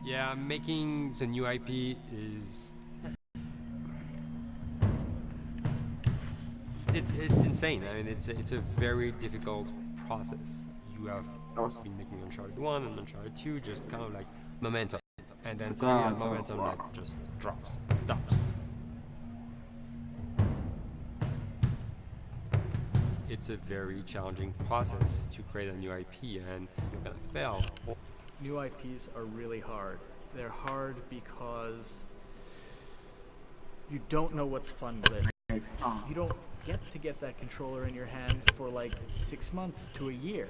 Yeah, making the new IP is... It's insane. I mean, it's a very difficult process. You have been making Uncharted 1 and Uncharted 2, just kind of like momentum. And then suddenly that momentum like just drops, stops. It's a very challenging process to create a new IP, and you're gonna fail. New IPs are really hard. They're hard because you don't know what's fun to this. You don't get that controller in your hand for like 6 months to a year.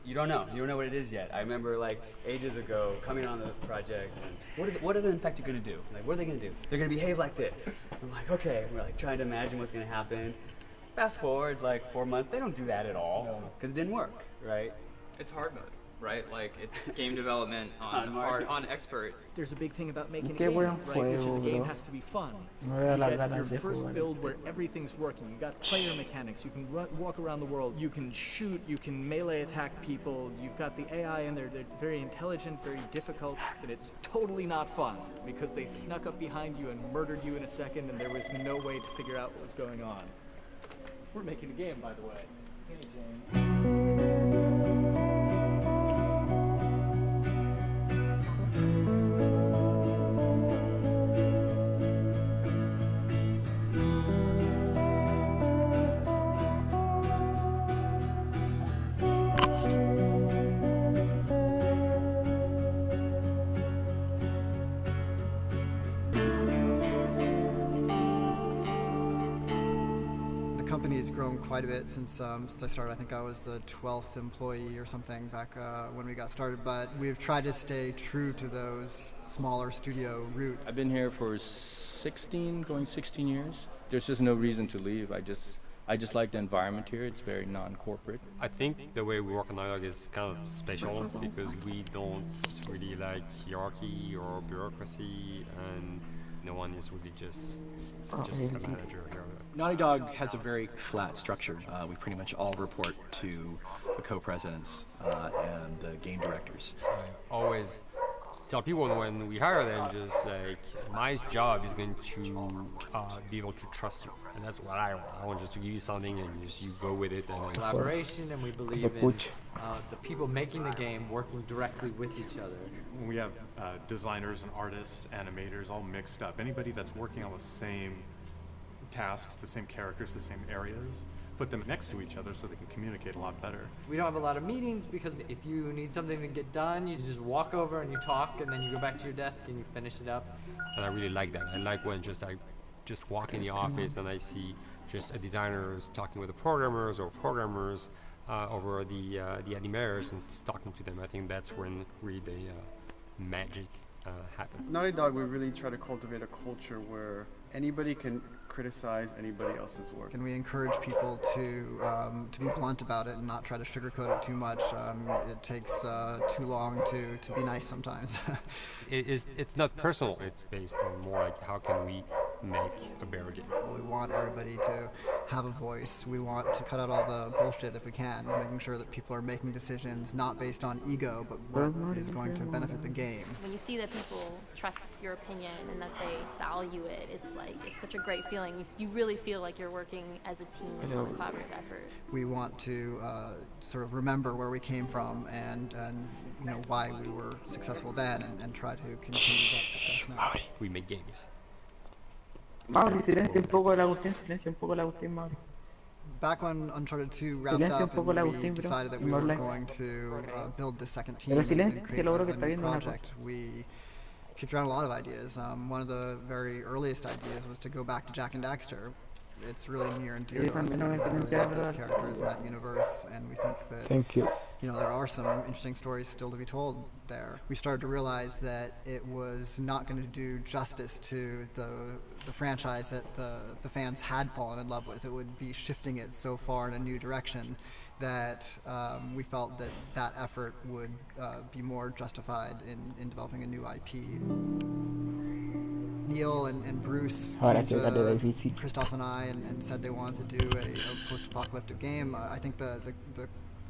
You don't know what it is yet. I remember like ages ago coming on the project and what are the infected gonna do? Like, what are they gonna do? They're gonna behave like this. I'm like, okay, we're like trying to imagine what's gonna happen. Fast forward like 4 months, they don't do that at all because it didn't work, right? It's hard mode, right? Like it's game development on expert. There's a big thing about making a game, right? Which is a game has to be fun. You get your first build where everything's working. You got player mechanics. You can walk around the world. You can shoot. You can melee attack people. You've got the AI in there. They're very intelligent, very difficult. And it's totally not fun because they snuck up behind you and murdered you in a second, and there was no way to figure out what was going on. We're making a game, by the way. Hey, James. The company has grown quite a bit since I started. I think I was the 12th employee or something back when we got started, but we've tried to stay true to those smaller studio roots. I've been here for 16 years. There's just no reason to leave. I just like the environment here. It's very non-corporate. I think the way we work on Dialogue is kind of special because we don't really like hierarchy or bureaucracy, and no one is really just a manager here. Naughty Dog has a very flat structure. We pretty much all report to the co-presidents and the game directors. I always tell people when we hire them, just like, my job is going to be able to trust you, and that's what I want. I want just to give you something and just you go with it. And collaboration, and we believe in the people making the game working directly with each other. We have designers and artists, animators, all mixed up. Anybody that's working on the same tasks, the same characters, the same areas, put them next to each other so they can communicate a lot better. We don't have a lot of meetings because if you need something to get done, you just walk over and you talk, and then you go back to your desk and you finish it up. And I really like that. I like when I just walk in the office and I see just a designers talking with the programmers or programmers over the animators and talking to them. I think that's when really the magic happens. Naughty Dog, we really try to cultivate a culture where anybody can criticize anybody else's work. And we encourage people to be blunt about it and not try to sugarcoat it too much. It takes too long to be nice sometimes. It's not personal. It's based on more like how can we make a better game. We want everybody to have a voice. We want to cut out all the bullshit if we can, making sure that people are making decisions not based on ego, but what is going to benefit the game. When you see that people trust your opinion and that they value it, it's such a great feeling. You really feel like you're working as a team on a collaborative effort. We want to sort of remember where we came from and you know why we were successful then, and try to continue that success now. We make games. Mauri, silencia un poco la Agustín, Mauri. Back when Uncharted 2 wrapped up and we decided that we were going to build the second team and create a new project, we kicked around a lot of ideas. One of the very earliest ideas was to go back to Jak and Daxter. It's really near and dear to us. We really love those characters in that universe, and we think that you know there are some interesting stories still to be told there. We started to realize that it was not going to do justice to the franchise that the fans had fallen in love with. It would be shifting it so far in a new direction that we felt that effort would be more justified in developing a new IP. Neil and Bruce came to Christoph and I and said they wanted to do a post-apocalyptic game. I think the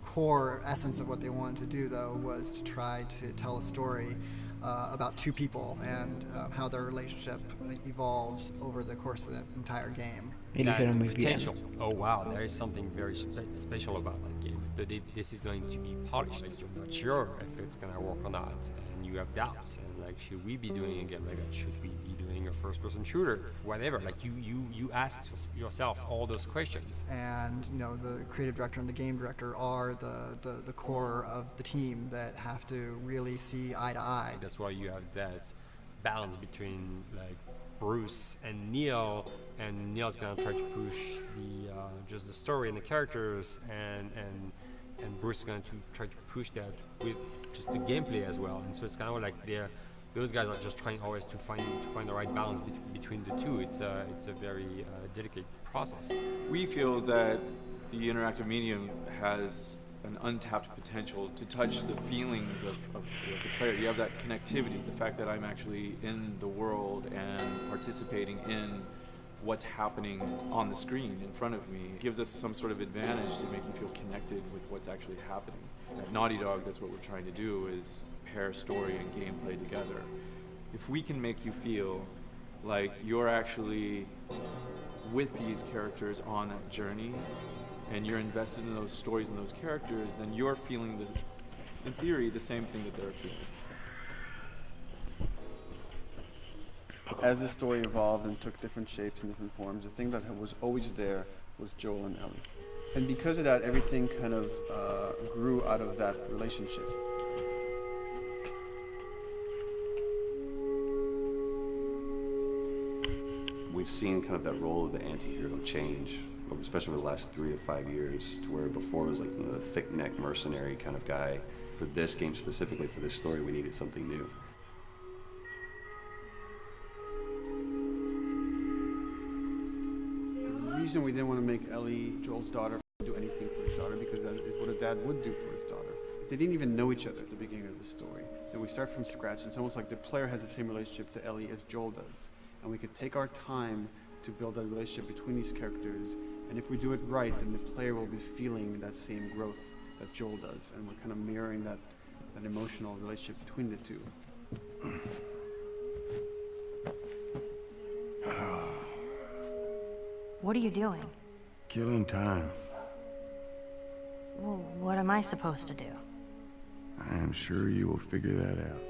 core essence of what they wanted to do, though, was to try to tell a story about two people and how their relationship evolves over the course of the entire game. That potential. Oh wow, there is something very special about that game. This is going to be polished. Like, you're not sure if it's gonna work or not, and you have doubts. And like, should we be doing a game like that? Should we be doing a first-person shooter? Whatever. Like, you ask yourselves all those questions. And you know, the creative director and the game director are the core of the team that have to really see eye to eye. That's why you have that balance between like Bruce and Neil, and Neil's gonna try to push the just the story and the characters, and Bruce is going to try to push that with just the gameplay as well. And so it's kind of like those guys are just trying always to find the right balance between the two. It's a very delicate process. We feel that the interactive medium has an untapped potential to touch the feelings of the player. You have that connectivity, the fact that I'm actually in the world and participating in what's happening on the screen in front of me gives us some sort of advantage to make you feel connected with what's actually happening. At Naughty Dog, that's what we're trying to do, is pair story and gameplay together. If we can make you feel like you're actually with these characters on that journey, and you're invested in those stories and those characters, then you're feeling, in theory, the same thing that they're feeling. As the story evolved and took different shapes and different forms, the thing that was always there was Joel and Ellie. And because of that, everything kind of grew out of that relationship. We've seen kind of that role of the anti-hero change, especially over the last 3 to 5 years, to where before it was like, you know, the thick-neck mercenary kind of guy. For this game specifically, for this story, we needed something new. The reason we didn't want to make Ellie Joel's daughter do anything for his daughter, because that is what a dad would do for his daughter. They didn't even know each other at the beginning of the story. And we start from scratch. It's almost like the player has the same relationship to Ellie as Joel does. And we could take our time to build that relationship between these characters. And if we do it right, then the player will be feeling that same growth that Joel does. And we're kind of mirroring that emotional relationship between the two. What are you doing? Killing time. Well, what am I supposed to do? I am sure you will figure that out.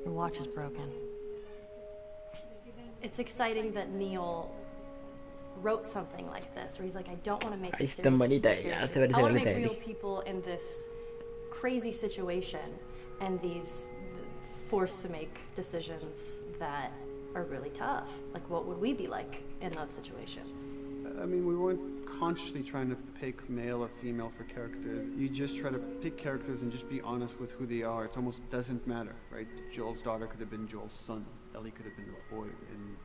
Your watch is broken. It's exciting that Neil wrote something like this, where he's like, I don't want to make this characters. I want to make real people in this crazy situation, and these forced to make decisions that are really tough. Like, what would we be like in those situations? I mean, we weren't consciously trying to pick male or female for characters. You just try to pick characters and just be honest with who they are. It almost doesn't matter, right? Joel's daughter could have been Joel's son. Ellie could have been a boy, and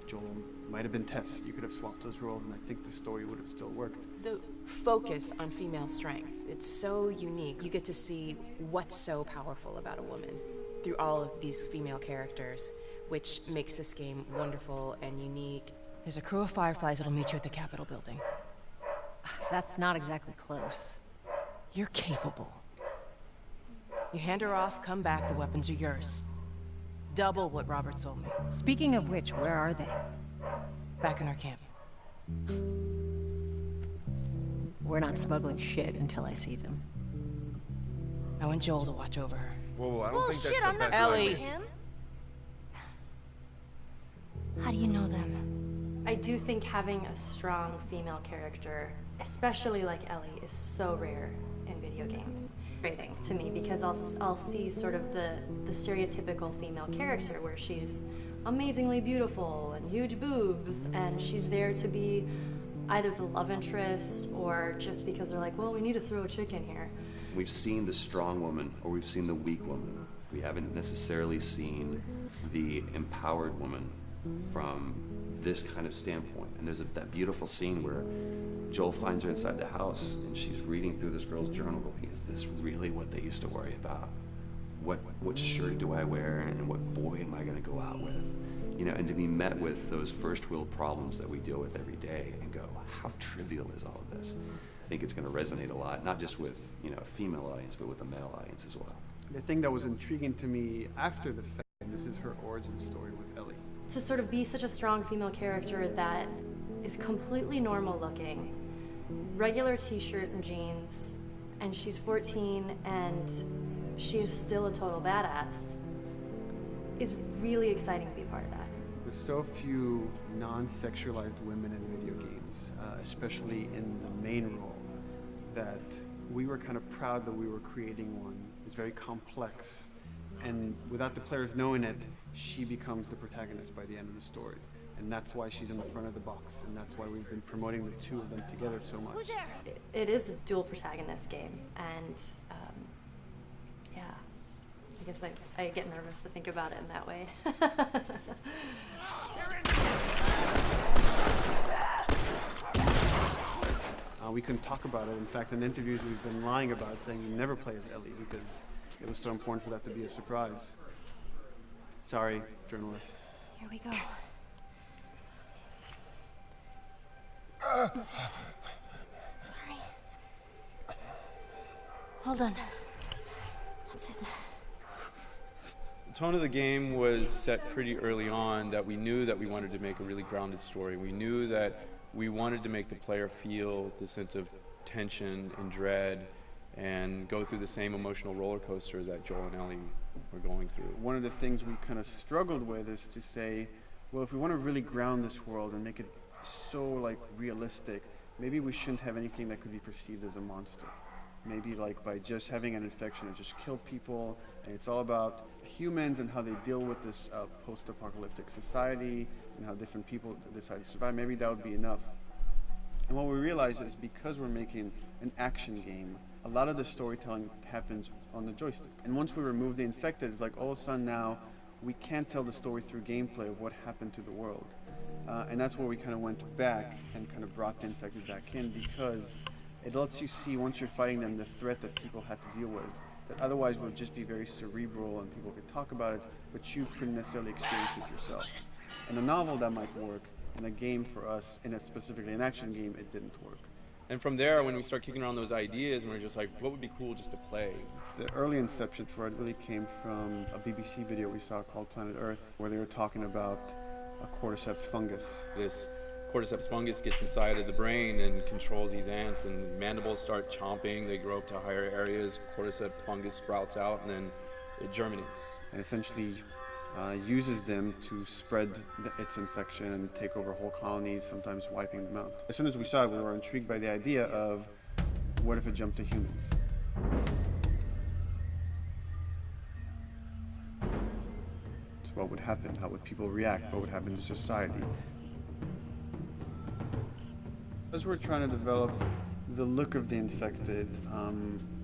Joel might have been Tess. You could have swapped those roles, and I think the story would have still worked. The focus on female strength, it's so unique. You get to see what's so powerful about a woman through all of these female characters, which makes this game wonderful and unique. There's a crew of Fireflies that'll meet you at the Capitol building. That's not exactly close. You're capable. You hand her off, come back, the weapons are yours. Double what Robert sold me. Speaking of which, where are they? Back in our camp. We're not smuggling shit until I see them. I want Joel to watch over her. Whoa, I don't think that's the I'm not best Ellie. idea. Him? How do you know them? I do think having a strong female character, especially like Ellie, is so rare in video games. Frustrating to me, because I'll see sort of the stereotypical female character where she's amazingly beautiful and huge boobs, and she's there to be either the love interest or just because they're like, well, we need to throw a chick in here. We've seen the strong woman, or we've seen the weak woman. We haven't necessarily seen the empowered woman from this kind of standpoint. And there's that beautiful scene where Joel finds her inside the house, and she's reading through this girl's journal going, is this really what they used to worry about? What shirt do I wear, and what boy am I going to go out with? You know, and to be met with those first world problems that we deal with every day and go, how trivial is all of this? I think it's going to resonate a lot, not just with, you know, a female audience, but with the male audience as well. The thing that was intriguing to me after the fact, and this is her origin story with Ellie. To sort of be such a strong female character that is completely normal looking, regular t-shirt and jeans, and she's 14 and she is still a total badass, is really exciting to be a part of that. There's so few non-sexualized women in video games, especially in the main role, that we were kind of proud that we were creating one. It's very complex, and without the players knowing it, she becomes the protagonist by the end of the story. And that's why she's in the front of the box, and that's why we've been promoting the two of them together so much. Who's there? It is a dual protagonist game, and yeah, I guess I get nervous to think about it in that way. We couldn't talk about it. In fact, in interviews we've been lying about it, saying we never play as Ellie because it was so important for that to be a surprise. Sorry, journalists. Here we go. Sorry. Hold on. That's it. The tone of the game was set pretty early on, that we knew that we wanted to make a really grounded story. We knew that we wanted to make the player feel the sense of tension and dread and go through the same emotional roller coaster that Joel and Ellie were going through. One of the things we kind of struggled with is to say, well, if we want to really ground this world and make it so like realistic, maybe we shouldn't have anything that could be perceived as a monster. Maybe like by just having an infection that just killed people, and it's all about humans and how they deal with this post-apocalyptic society and how different people decide to survive. Maybe that would be enough. And what we realized is because we're making an action game, a lot of the storytelling happens on the joystick. And once we remove the infected, it's like all of a sudden now we can't tell the story through gameplay of what happened to the world. And that's where we kind of went back and kind of brought the infected back in, because it lets you see, once you're fighting them, the threat that people had to deal with, that otherwise would just be very cerebral and people could talk about it, but you couldn't necessarily experience it yourself. In a novel that might work, in a game for us, specifically an action game, it didn't work. And from there, when we start kicking around those ideas, and we're just like, what would be cool just to play? The early inception for it really came from a BBC video we saw called Planet Earth, where they were talking about a cordyceps fungus. This cordyceps fungus gets inside of the brain and controls these ants, and mandibles start chomping, they grow up to higher areas, cordyceps fungus sprouts out, and then it germinates. And essentially uses them to spread its infection and take over whole colonies, sometimes wiping them out. As soon as we saw it, we were intrigued by the idea of, what if it jumped to humans? So what would happen? How would people react? What would happen to society? As we're trying to develop the look of the infected,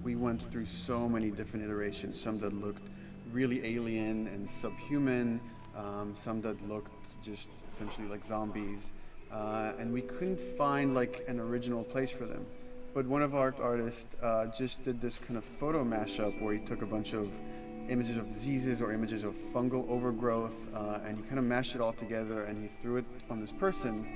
we went through so many different iterations, some that looked really alien and subhuman, some that looked just essentially like zombies, and we couldn't find like an original place for them. But one of our artists just did this kind of photo mashup where he took a bunch of images of diseases or images of fungal overgrowth, and he kind of mashed it all together and he threw it on this person.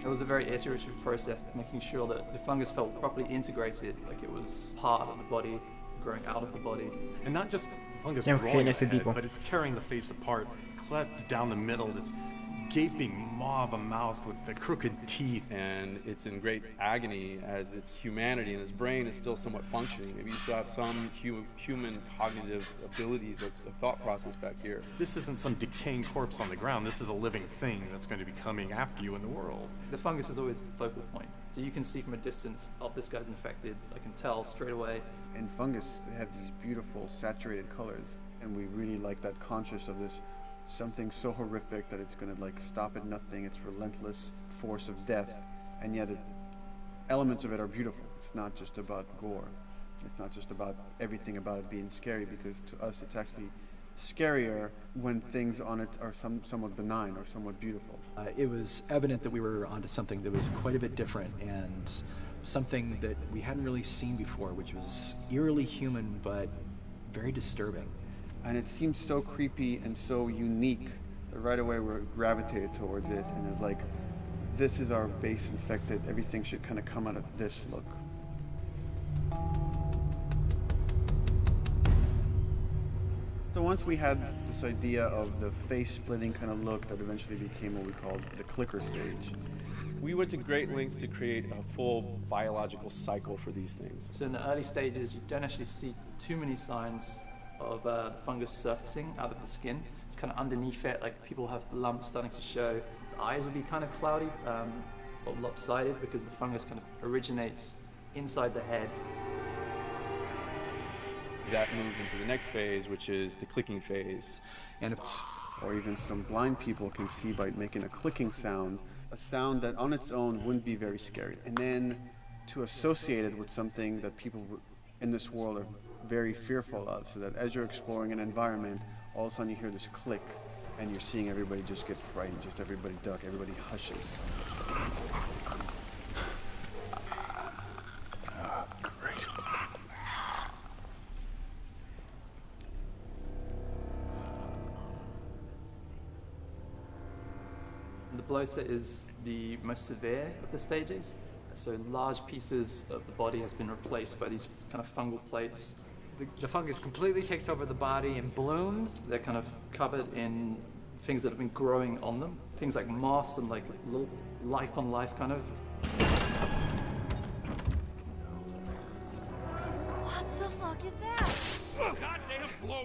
It was a very iterative process, making sure that the fungus felt properly integrated, like it was part of the body, growing out of the body. And not just fungus growing ahead, but it's tearing the face apart, cleft down the middle, this gaping maw of a mouth with the crooked teeth. And it's in great agony as its humanity and its brain is still somewhat functioning. Maybe you still have some human cognitive abilities or thought process back here. This isn't some decaying corpse on the ground. This is a living thing that's going to be coming after you in the world. The fungus is always the focal point. So you can see from a distance, oh, this guy's infected. I can tell straight away. In fungus, they have these beautiful saturated colors, and we really like that conscious of this something so horrific that it's going to like stop at nothing. It's relentless force of death, and yet elements of it are beautiful. It's not just about gore. It's not just about everything about it being scary, because to us it's actually scarier when things on it are somewhat benign or somewhat beautiful. It was evident that we were onto something that was quite a bit different and something that we hadn't really seen before, which was eerily human but very disturbing. And it seemed so creepy and so unique right away we're gravitated towards it, and it's like, this is our base infected, everything should kind of come out of this look. So once we had this idea of the face-splitting kind of look that eventually became what we called the clicker stage. We went to great lengths to create a full biological cycle for these things. So in the early stages, you don't actually see too many signs of the fungus surfacing out of the skin. It's kind of underneath it, like people have lumps starting to show. The eyes will be kind of cloudy or lopsided because the fungus kind of originates inside the head. That moves into the next phase, which is the clicking phase. And it's, or even some blind people can see by making a clicking sound, a sound that on its own wouldn't be very scary. And then to associate it with something that people in this world are very fearful of, so that as you're exploring an environment, all of a sudden you hear this click and you're seeing everybody just get frightened, just everybody duck, everybody hushes. Great. The bloater is the most severe of the stages. So large pieces of the body has been replaced by these kind of fungal plates. The fungus completely takes over the body and blooms. They're kind of covered in things that have been growing on them. Things like moss and like little life on life kind of. What the fuck is that?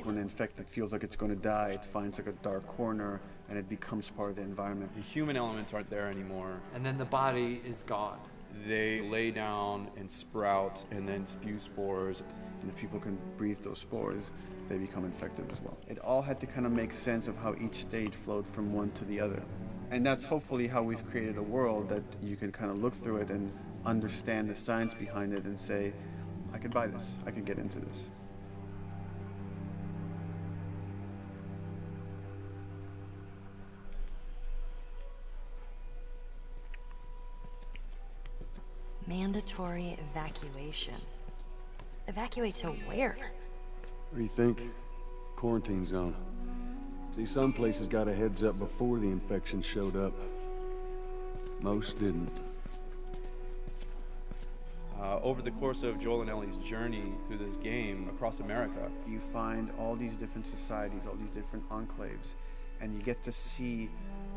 When the infected feels like it's going to die, it finds like a dark corner and it becomes part of the environment. The human elements aren't there anymore. And then the body is gone. They lay down and sprout and then spew spores. And if people can breathe those spores, they become infected as well. It all had to kind of make sense of how each stage flowed from one to the other. And that's hopefully how we've created a world that you can kind of look through it and understand the science behind it and say, I could buy this, I could get into this. Mandatory evacuation. Evacuate to where? What do you think? Quarantine zone. See, some places got a heads up before the infection showed up. Most didn't. Over the course of Joel and Ellie's journey through this game across America, you find all these different societies, all these different enclaves, and you get to see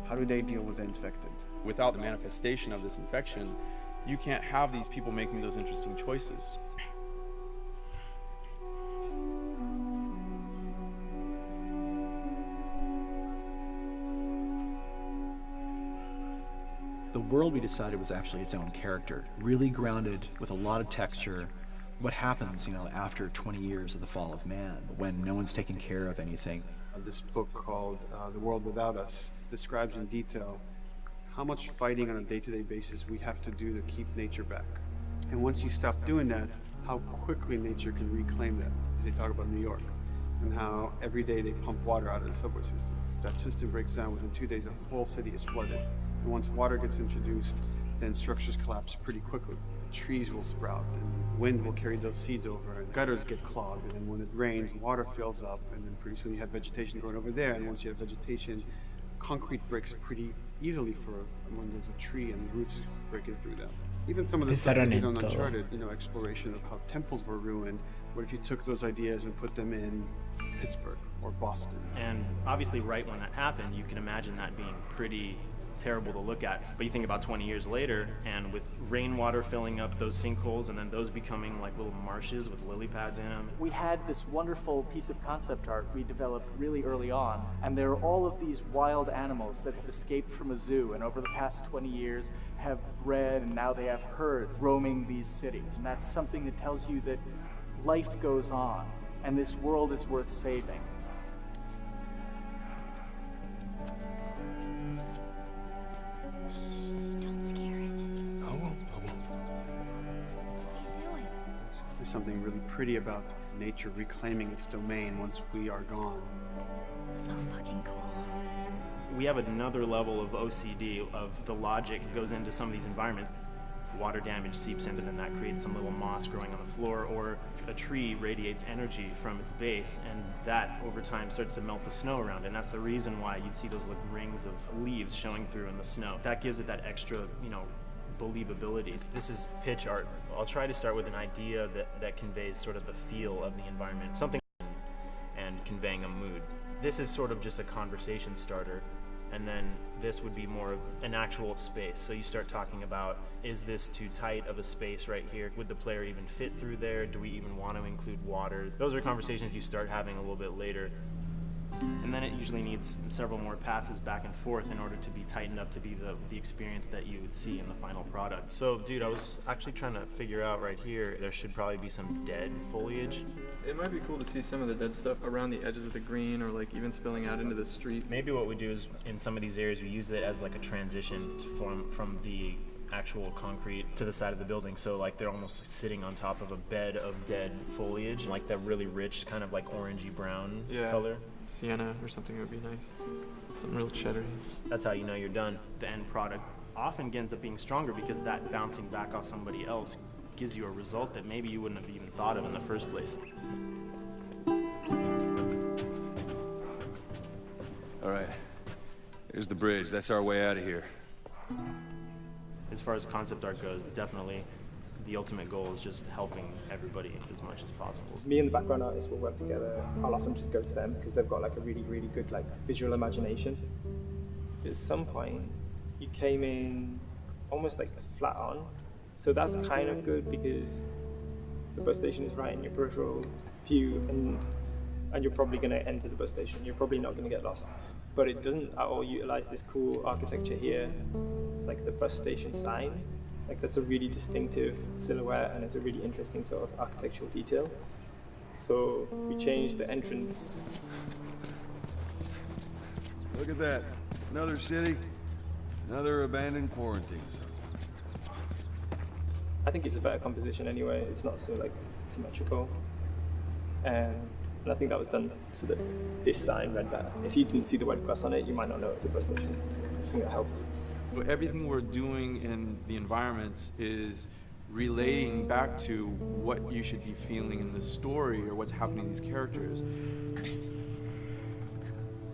how do they deal with the infected. Without the manifestation of this infection, you can't have these people making those interesting choices. The world we decided was actually its own character, really grounded with a lot of texture. What happens, after 20 years of the fall of man, when no one's taking care of anything? This book called The World Without Us describes in detail how much fighting on a day-to-day basis we have to do to keep nature back. And once you stop doing that, how quickly nature can reclaim that. As they talk about New York, and how every day they pump water out of the subway system. That system breaks down within 2 days, the whole city is flooded. And once water gets introduced, then structures collapse pretty quickly. Trees will sprout, and wind will carry those seeds over, and gutters get clogged, and then when it rains, water fills up, and then pretty soon you have vegetation growing over there, and once you have vegetation, concrete breaks pretty easily for when there's a tree and the roots breaking through them. Even some of the stuff that we did on Uncharted, exploration of how temples were ruined, what if you took those ideas and put them in Pittsburgh or Boston? And obviously right when that happened, you can imagine that being pretty terrible to look at. But you think about 20 years later, and with rainwater filling up those sinkholes and then those becoming like little marshes with lily pads in them. We had this wonderful piece of concept art we developed really early on, and there are all of these wild animals that have escaped from a zoo and over the past 20 years have bred, and now they have herds roaming these cities. And that's something that tells you that life goes on and this world is worth saving. Don't scare it. I won't. What are you doing? There's something really pretty about nature reclaiming its domain once we are gone. So fucking cool. We have another level of OCD, of the logic that goes into some of these environments. water damage seeps in, and then that creates some little moss growing on the floor, or a tree radiates energy from its base, and that over time starts to melt the snow around, and that's the reason why you'd see those like rings of leaves showing through in the snow. That gives it that extra, you know, believability. This is pitch art. I'll try to start with an idea that conveys sort of the feel of the environment, something, and conveying a mood. This is sort of just a conversation starter, and then this would be more of an actual space. So you start talking about, is this too tight of a space right here? Would the player even fit through there? Do we even want to include water? Those are conversations you start having a little bit later. And then it usually needs several more passes back and forth in order to be tightened up to be the experience that you would see in the final product. So, dude, I was actually trying to figure out right here, there should probably be some dead foliage. It might be cool to see some of the dead stuff around the edges of the green, or like even spilling out into the street. Maybe what we do is, in some of these areas, we use it as like a transition to form from the actual concrete to the side of the building, so like they're almost sitting on top of a bed of dead foliage, like that really rich kind of like orangey brown color. Sienna or something would be nice. Something real cheddary. That's how you know you're done. The end product often ends up being stronger because that bouncing back off somebody else gives you a result that maybe you wouldn't have even thought of in the first place. All right, here's the bridge. That's our way out of here. As far as concept art goes, definitely the ultimate goal is just helping everybody as much as possible. Me and the background artist will work together. I'll often just go to them because they've got like a really, really good like visual imagination. At some point, you came in almost like flat on. So that's kind of good because the bus station is right in your peripheral view, and you're probably going to enter the bus station. You're probably not going to get lost. But it doesn't at all utilize this cool architecture here, like the bus station sign. Like that's a really distinctive silhouette, and it's a really interesting sort of architectural detail. So we changed the entrance. Look at that. Another city, another abandoned quarantine zone. I think it's a better composition anyway. It's not so like symmetrical. And I think that was done so that this sign read better. If you didn't see the word bus on it, you might not know it's a bus station. So I think that helps. Everything we're doing in the environments is relating back to what you should be feeling in the story or what's happening to these characters.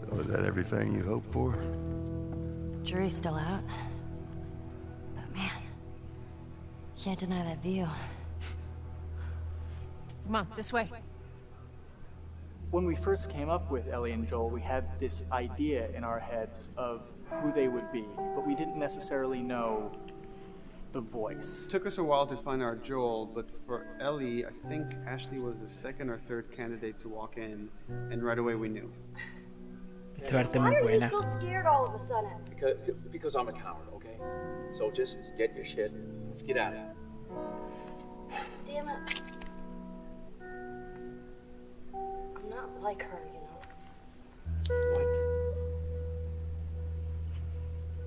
Was that everything you hoped for? Jury's still out. But man, can't deny that view. Come on, this way. When we first came up with Ellie and Joel, we had this idea in our heads of who they would be, but we didn't necessarily know the voice. It took us a while to find our Joel, but for Ellie, I think Ashley was the second or third candidate to walk in, and right away we knew. Why are you so scared all of a sudden? Because I'm a coward, okay? So just get your shit. Let's get out of here. Damn it. I'm not like her, you know. What?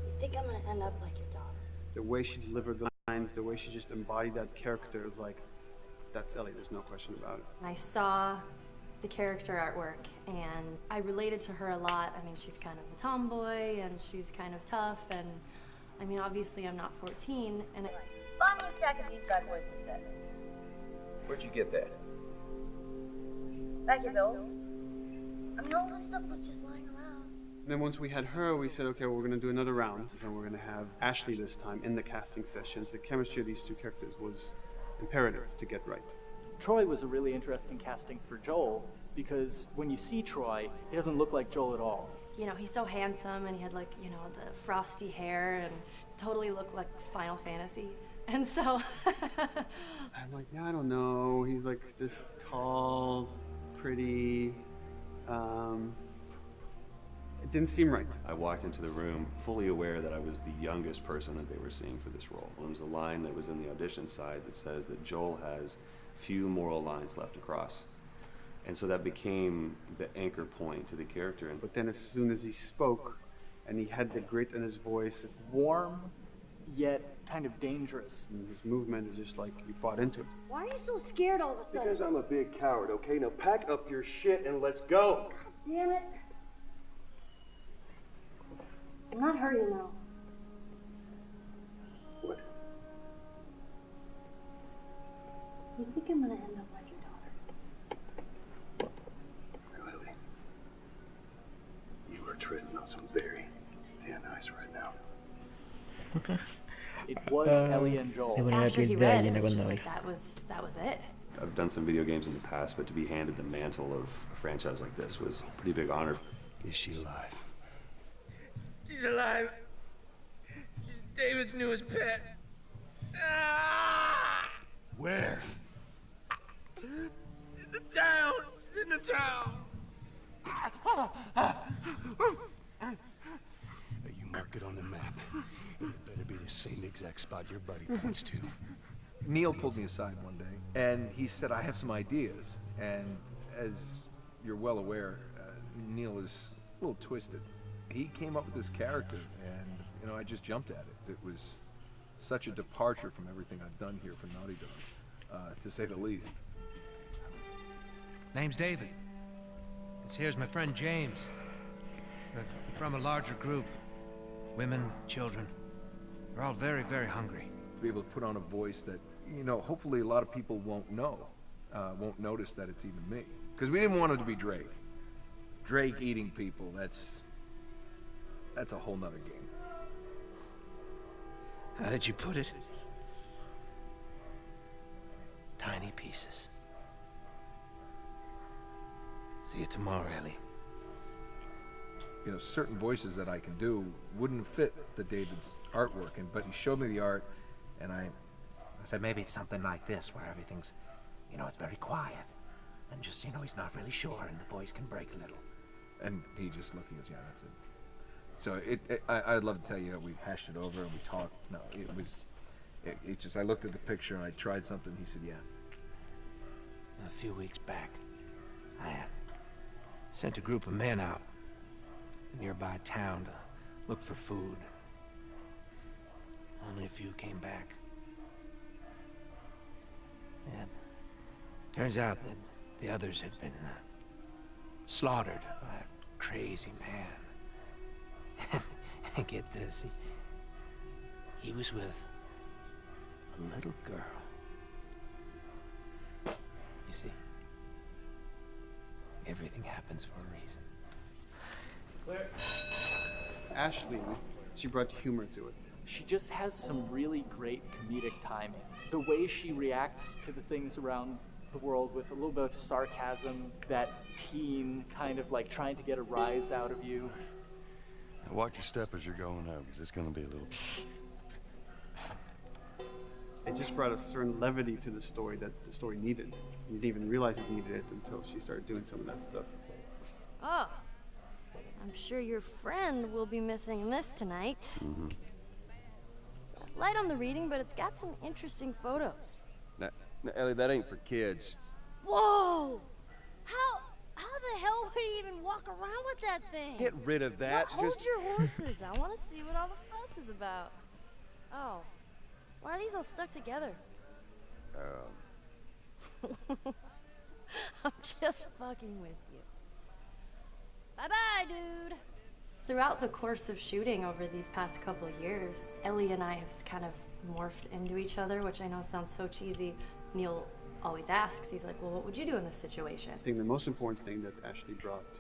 You think I'm gonna end up like your daughter? The way she delivered the lines, the way she just embodied that character is like, that's Ellie, there's no question about it. I saw the character artwork and I related to her a lot. I mean, she's kind of a tomboy and she's kind of tough, and I mean, obviously I'm not 14, and Buy me a stack of these bad boys instead. Where'd you get that? Back your bills. I mean, all this stuff was just lying around. And then once we had her, we said, okay, well, we're going to do another round, and we're going to have Ashley this time in the casting sessions. The chemistry of these two characters was imperative to get right. Troy was a really interesting casting for Joel because when you see Troy, he doesn't look like Joel at all. you know, he's so handsome and he had like, you know, the frosty hair and totally looked like Final Fantasy. And so I'm like, yeah, I don't know. He's like this tall, pretty, it didn't seem right. I walked into the room fully aware that I was the youngest person that they were seeing for this role. There was a line that was in the audition side that says that Joel has few moral lines left to cross. And so that became the anchor point to the character. But then as soon as he spoke and he had the grit in his voice, warm, yet kind of dangerous. And his movement is just like you bought into it. Why are you so scared all of a sudden? Because I'm a big coward, okay? Now pack up your shit and let's go. God damn it. I'm not hurting now. What? You think I'm gonna end up like your daughter? Lily, you are treading on some very thin ice right now. It was Ellie and Joel. After he read, it was just like that was it. I've done some video games in the past, but to be handed the mantle of a franchise like this was a pretty big honor. Is she alive? She's alive. She's David's newest pet. Ah! Where? In the town. She's in the town. You mark it on the map. It better be the same exact spot your buddy points to. Neil pulled me aside one day, and he said, I have some ideas. And as you're well aware, Neil is a little twisted. He came up with this character, and, you know, I just jumped at it. It was such a departure from everything I've done here for Naughty Dog, to say the least. Name's David. This here's my friend James. We're from a larger group. Women, children. We're all very, very hungry. To be able to put on a voice that, you know, hopefully a lot of people won't know, won't notice that it's even me. Because we didn't want it to be Drake. Drake eating people, that's a whole nother game. How did you put it? Tiny pieces. See you tomorrow, Ellie. You know, certain voices that I can do wouldn't fit the David's artwork, but he showed me the art, and I said maybe it's something like this, where everything's, you know, it's very quiet, and just, you know, he's not really sure, and the voice can break a little. And he just looked and goes, yeah, that's it. So I'd love to tell you, we hashed it over and we talked. No, it just, I looked at the picture and I tried something. He said, yeah. A few weeks back, I sent a group of men out nearby town to look for food. Only a few came back. And turns out that the others had been slaughtered by a crazy man. And get this, he was with a little girl. You see, everything happens for a reason. Ashley, she brought humor to it. She just has some really great comedic timing. The way she reacts to the things around the world with a little bit of sarcasm, that teen kind of like trying to get a rise out of you. Now watch your step as you're going out, because it's going to be a little... It just brought a certain levity to the story that the story needed. You didn't even realize it needed it until she started doing some of that stuff. Oh, I'm sure your friend will be missing this tonight. Mm-hmm. It's light on the reading, but it's got some interesting photos. Now, Ellie, that ain't for kids. Whoa! How the hell would he even walk around with that thing? Get rid of that. Well, hold your horses. I want to see what all the fuss is about. Oh, why are these all stuck together? I'm just fucking with you. Bye-bye, dude. Throughout the course of shooting over these past couple of years, Ellie and I have kind of morphed into each other, which I know sounds so cheesy. Neil always asks, he's like, well, what would you do in this situation? I think the most important thing that Ashley brought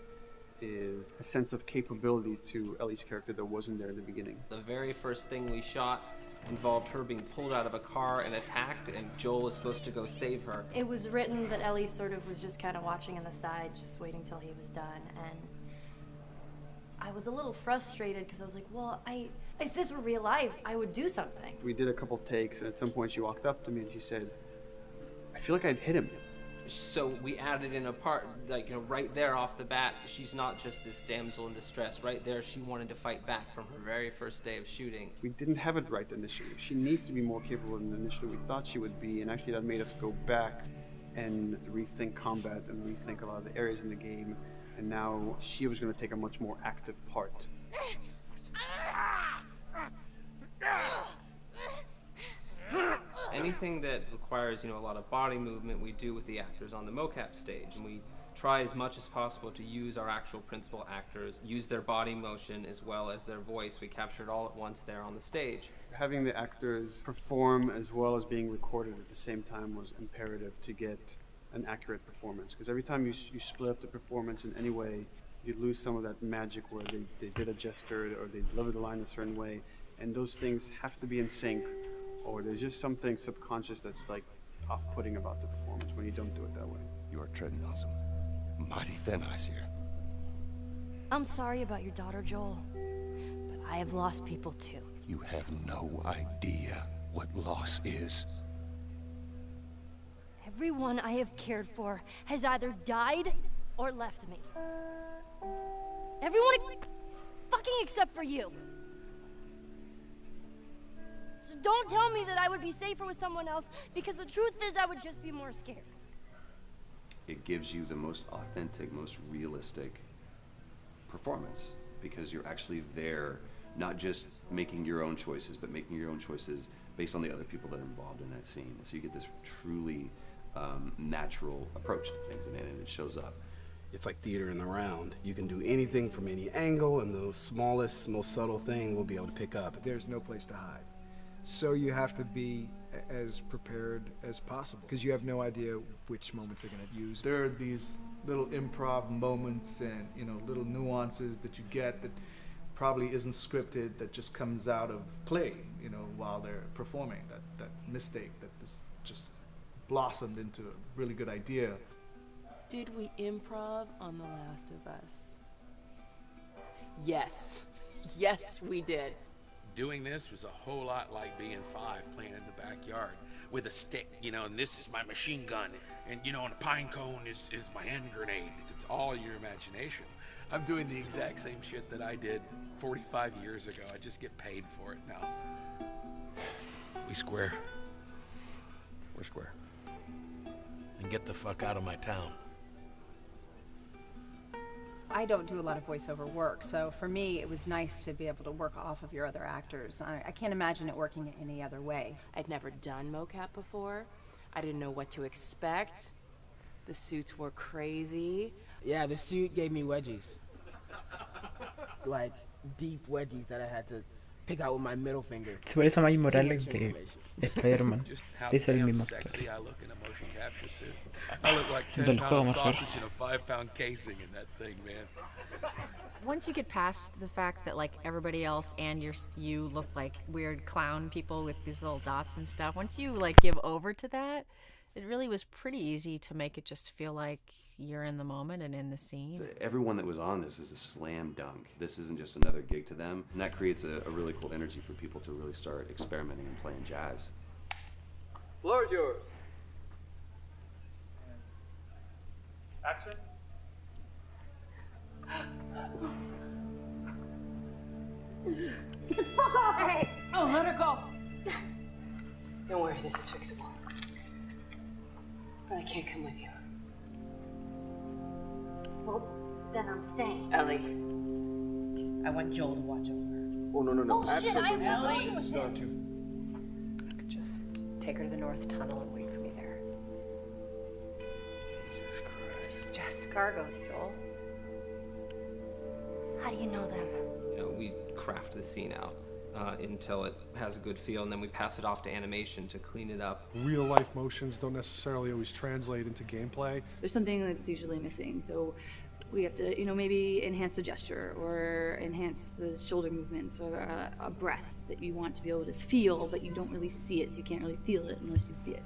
is a sense of capability to Ellie's character that wasn't there in the beginning. The very first thing we shot involved her being pulled out of a car and attacked, and Joel was supposed to go save her. It was written that Ellie sort of was just kind of watching on the side, just waiting till he was done, and I was a little frustrated because I was like, well, if this were real life, I would do something. We did a couple takes, and at some point she walked up to me and she said, I feel like I'd hit him. So we added in a part, like, you know, right there off the bat, she's not just this damsel in distress. Right there, she wanted to fight back from her very first day of shooting. We didn't have it right initially. She needs to be more capable than initially we thought she would be, and actually that made us go back and rethink combat and rethink a lot of the areas in the game, and now she was going to take a much more active part. Anything that requires, you know, a lot of body movement, we do with the actors on the mocap stage. And we try as much as possible to use our actual principal actors, use their body motion as well as their voice. We captured all at once there on the stage. Having the actors perform as well as being recorded at the same time was imperative to get an accurate performance. Because every time you split up the performance in any way, you lose some of that magic where they did a gesture or they delivered the line a certain way. And those things have to be in sync, or there's just something subconscious that's like off-putting about the performance when you don't do it that way. You are treading on some mighty thin ice here. I'm sorry about your daughter, Joel, but I have lost people too. You have no idea what loss is. Everyone I have cared for has either died or left me. Everyone fucking except for you. So don't tell me that I would be safer with someone else, because the truth is I would just be more scared. It gives you the most authentic, most realistic performance, because you're actually there, not just making your own choices, but making your own choices based on the other people that are involved in that scene. So you get this truly natural approach to things, and it shows up. It's like theater in the round. You can do anything from any angle, and the smallest, most subtle thing we'll be able to pick up. There's no place to hide. So you have to be as prepared as possible, because you have no idea which moments they're going to use. There are these little improv moments and, you know, little nuances that you get that probably isn't scripted, that just comes out of play, you know, while they're performing. That mistake that is just blossomed into a really good idea. Did we improv on The Last of Us? Yes. Yes, we did. Doing this was a whole lot like being 5, playing in the backyard with a stick, you know, and this is my machine gun, and, you know, and a pine cone is my hand grenade. It's all your imagination. I'm doing the exact same shit that I did 45 years ago. I just get paid for it now. We square. We're square. And get the fuck out of my town. I don't do a lot of voiceover work, so for me it was nice to be able to work off of your other actors. I can't imagine it working any other way. I'd never done mocap before. I didn't know what to expect. The suits were crazy. Yeah, the suit gave me wedgies. Like, deep wedgies that I had to pick out with my middle finger. Se parece a Miles Morales de Spider-Man. Es el mismo actor. Sexy I look in a motion capture suit. I look like 10 pounds of sausage in a 5-pound casing in that thing, man. Once you get past the fact that like everybody else and you look like weird clown people with these little dots and stuff, once you like give over to that, it really was pretty easy to make it just feel like you're in the moment and in the scene. Everyone that was on this is a slam dunk. This isn't just another gig to them, and that creates a really cool energy for people to really start experimenting and playing jazz. Floor is yours. Action. Get the fuck off of me! Oh, let her go. Don't worry, this is fixable. But I can't come with you. Well, then I'm staying. Ellie, I want Joel to watch over her. Oh, no. Bullshit, I'm Ellie. going with him. I could just take her to the North Tunnel and wait for me there. Jesus Christ. Just cargo, Joel. How do you know them? You know, we craft the scene out until it has a good feel, and then we pass it off to animation to clean it up. Real life motions don't necessarily always translate into gameplay. There's something that's usually missing, so we have to, you know, maybe enhance the gesture or enhance the shoulder movements or a breath that you want to be able to feel, but you don't really see it, so you can't really feel it unless you see it.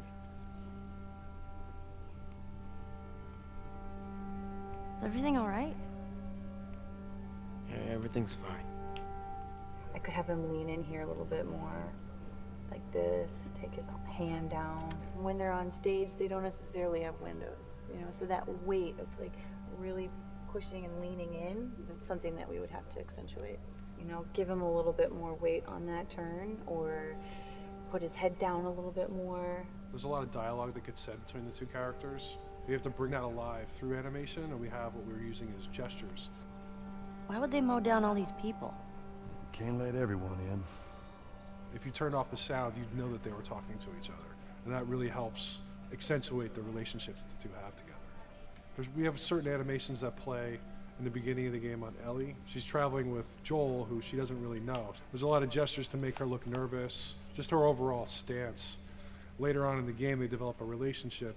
Is everything all right? Yeah, everything's fine. I could have him lean in here a little bit more, like this, take his hand down. When they're on stage, they don't necessarily have windows, you know, so that weight of like really pushing and leaning in, it's something that we would have to accentuate. You know, give him a little bit more weight on that turn, or put his head down a little bit more. There's a lot of dialogue that gets said between the two characters. We have to bring that alive through animation, and we have what we're using as gestures. Why would they mow down all these people? Can't let everyone in. If you turned off the sound, you'd know that they were talking to each other. And that really helps accentuate the relationship that the two have together. We have certain animations that play in the beginning of the game on Ellie. She's traveling with Joel, who she doesn't really know. There's a lot of gestures to make her look nervous, just her overall stance. Later on in the game, they develop a relationship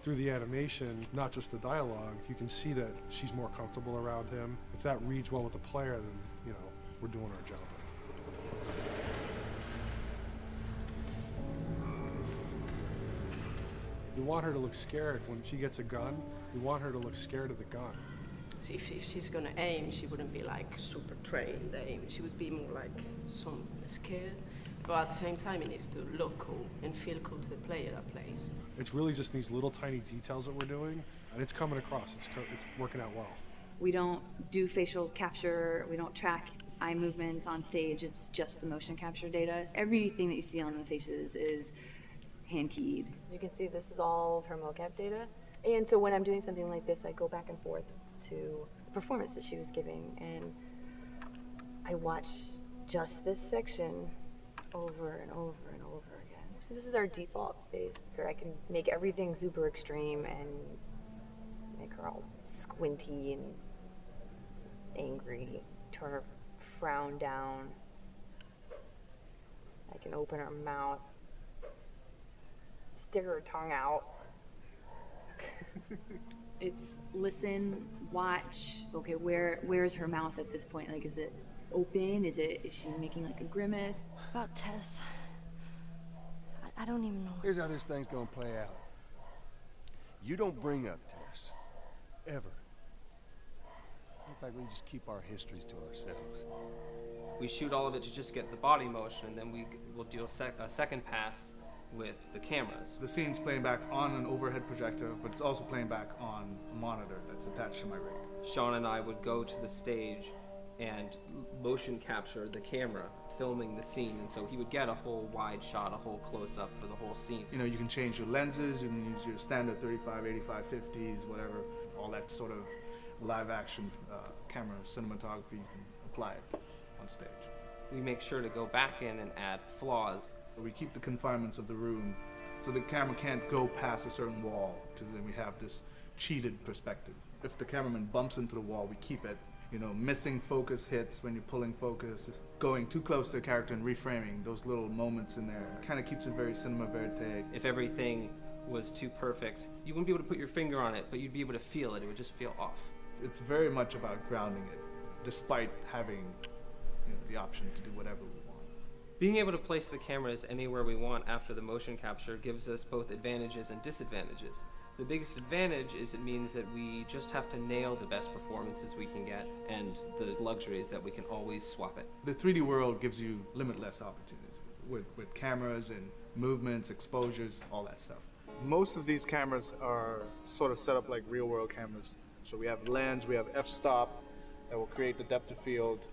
through the animation, not just the dialogue. You can see that she's more comfortable around him. If that reads well with the player, then, you know, we're doing our job. We want her to look scared. When she gets a gun, we want her to look scared of the gun. So if she's gonna aim, she wouldn't be like super trained aim. She would be more like some scared. But at the same time, it needs to look cool and feel cool to the player that plays. It's really just these little tiny details that we're doing, and it's coming across. It's working out well. We don't do facial capture. We don't track eye movements on stage. It's just the motion capture data. Everything that you see on the faces is hand keyed. As you can see, this is all of her mocap data. And so when I'm doing something like this, I go back and forth to the performance that she was giving, and I watch just this section over and over and over again. So this is our default face, where I can make everything super extreme and make her all squinty and angry, turn her frown down. I can open her mouth, stick her tongue out. It's listen, watch. Okay, where's her mouth at this point? Like, is it open? Is she making like a grimace? About Tess, I don't even know. Here's how this thing's gonna play out. You don't bring up Tess. Ever. In fact, we just keep our histories to ourselves. We shoot all of it to just get the body motion, and then we'll do a second pass with the cameras. The scene's playing back on an overhead projector, but it's also playing back on a monitor that's attached to my rig. Sean and I would go to the stage and motion capture the camera filming the scene, and so he would get a whole wide shot, a whole close-up for the whole scene. You know, you can change your lenses, you can use your standard 35, 85, 50s, whatever, all that sort of live action camera cinematography, you can apply it on stage. We make sure to go back in and add flaws. We keep the confinements of the room so the camera can't go past a certain wall, because then we have this cheated perspective. If the cameraman bumps into the wall, we keep it. You know, missing focus hits when you're pulling focus, going too close to a character and reframing, those little moments in there kind of keeps it very cinema verite. If everything was too perfect, you wouldn't be able to put your finger on it, but you'd be able to feel it. It would just feel off. It's very much about grounding it, despite having, you know, the option to do whatever we want. Being able to place the cameras anywhere we want after the motion capture gives us both advantages and disadvantages. The biggest advantage is it means that we just have to nail the best performances we can get, and the luxury is that we can always swap it. The 3D world gives you limitless opportunities with cameras and movements, exposures, all that stuff. Most of these cameras are sort of set up like real world cameras. So we have lens, we have f-stop that will create the depth of field.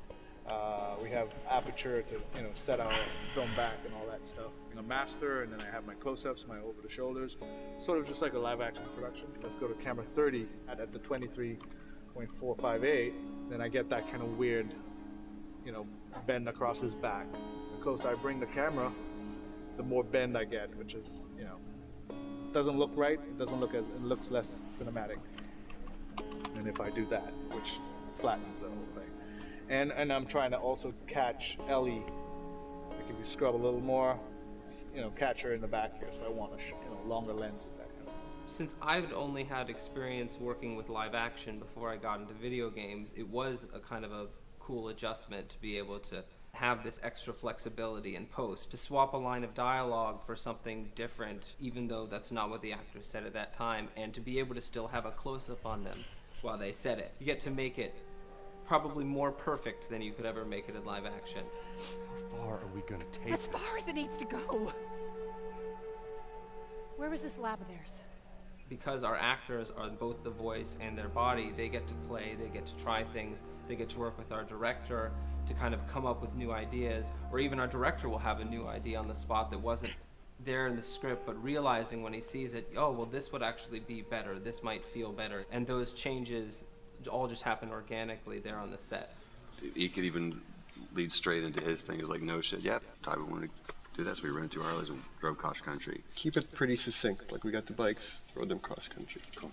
We have aperture to, you know, set our film back and all that stuff. A master, and then I have my close-ups, my over the shoulders, sort of just like a live action production. Let's go to camera 30 at the 23.458. Then I get that kind of weird, you know, bend across his back. The closer I bring the camera, the more bend I get, which is, you know, doesn't look right. It doesn't look as, it looks less cinematic than if I do that, which flattens the whole thing. And I'm trying to also catch Ellie. Like if you scrub a little more, you know, catch her in the back here. So I want a longer lens and that kind of stuff. Since I've only had experience working with live action before I got into video games, it was a kind of a cool adjustment to be able to have this extra flexibility in post, to swap a line of dialogue for something different, even though that's not what the actor said at that time, and to be able to still have a close-up on them while they said it. You get to make it probably more perfect than you could ever make it in live action. How far are we gonna take as far as it needs to go? Where was this lab of theirs? Because our actors are both the voice and their body, they get to play, they get to try things, they get to work with our director to kind of come up with new ideas, or even our director will have a new idea on the spot that wasn't there in the script, but realizing when he sees it, oh, well, this would actually be better, this might feel better, and those changes all just happen organically there on the set. He could even lead straight into his thing. He's like, no shit, yeah, Ty, we wanted to do this. We rented 2 Harleys and drove cross-country. Keep it pretty succinct, like we got the bikes, rode them cross-country. Cool.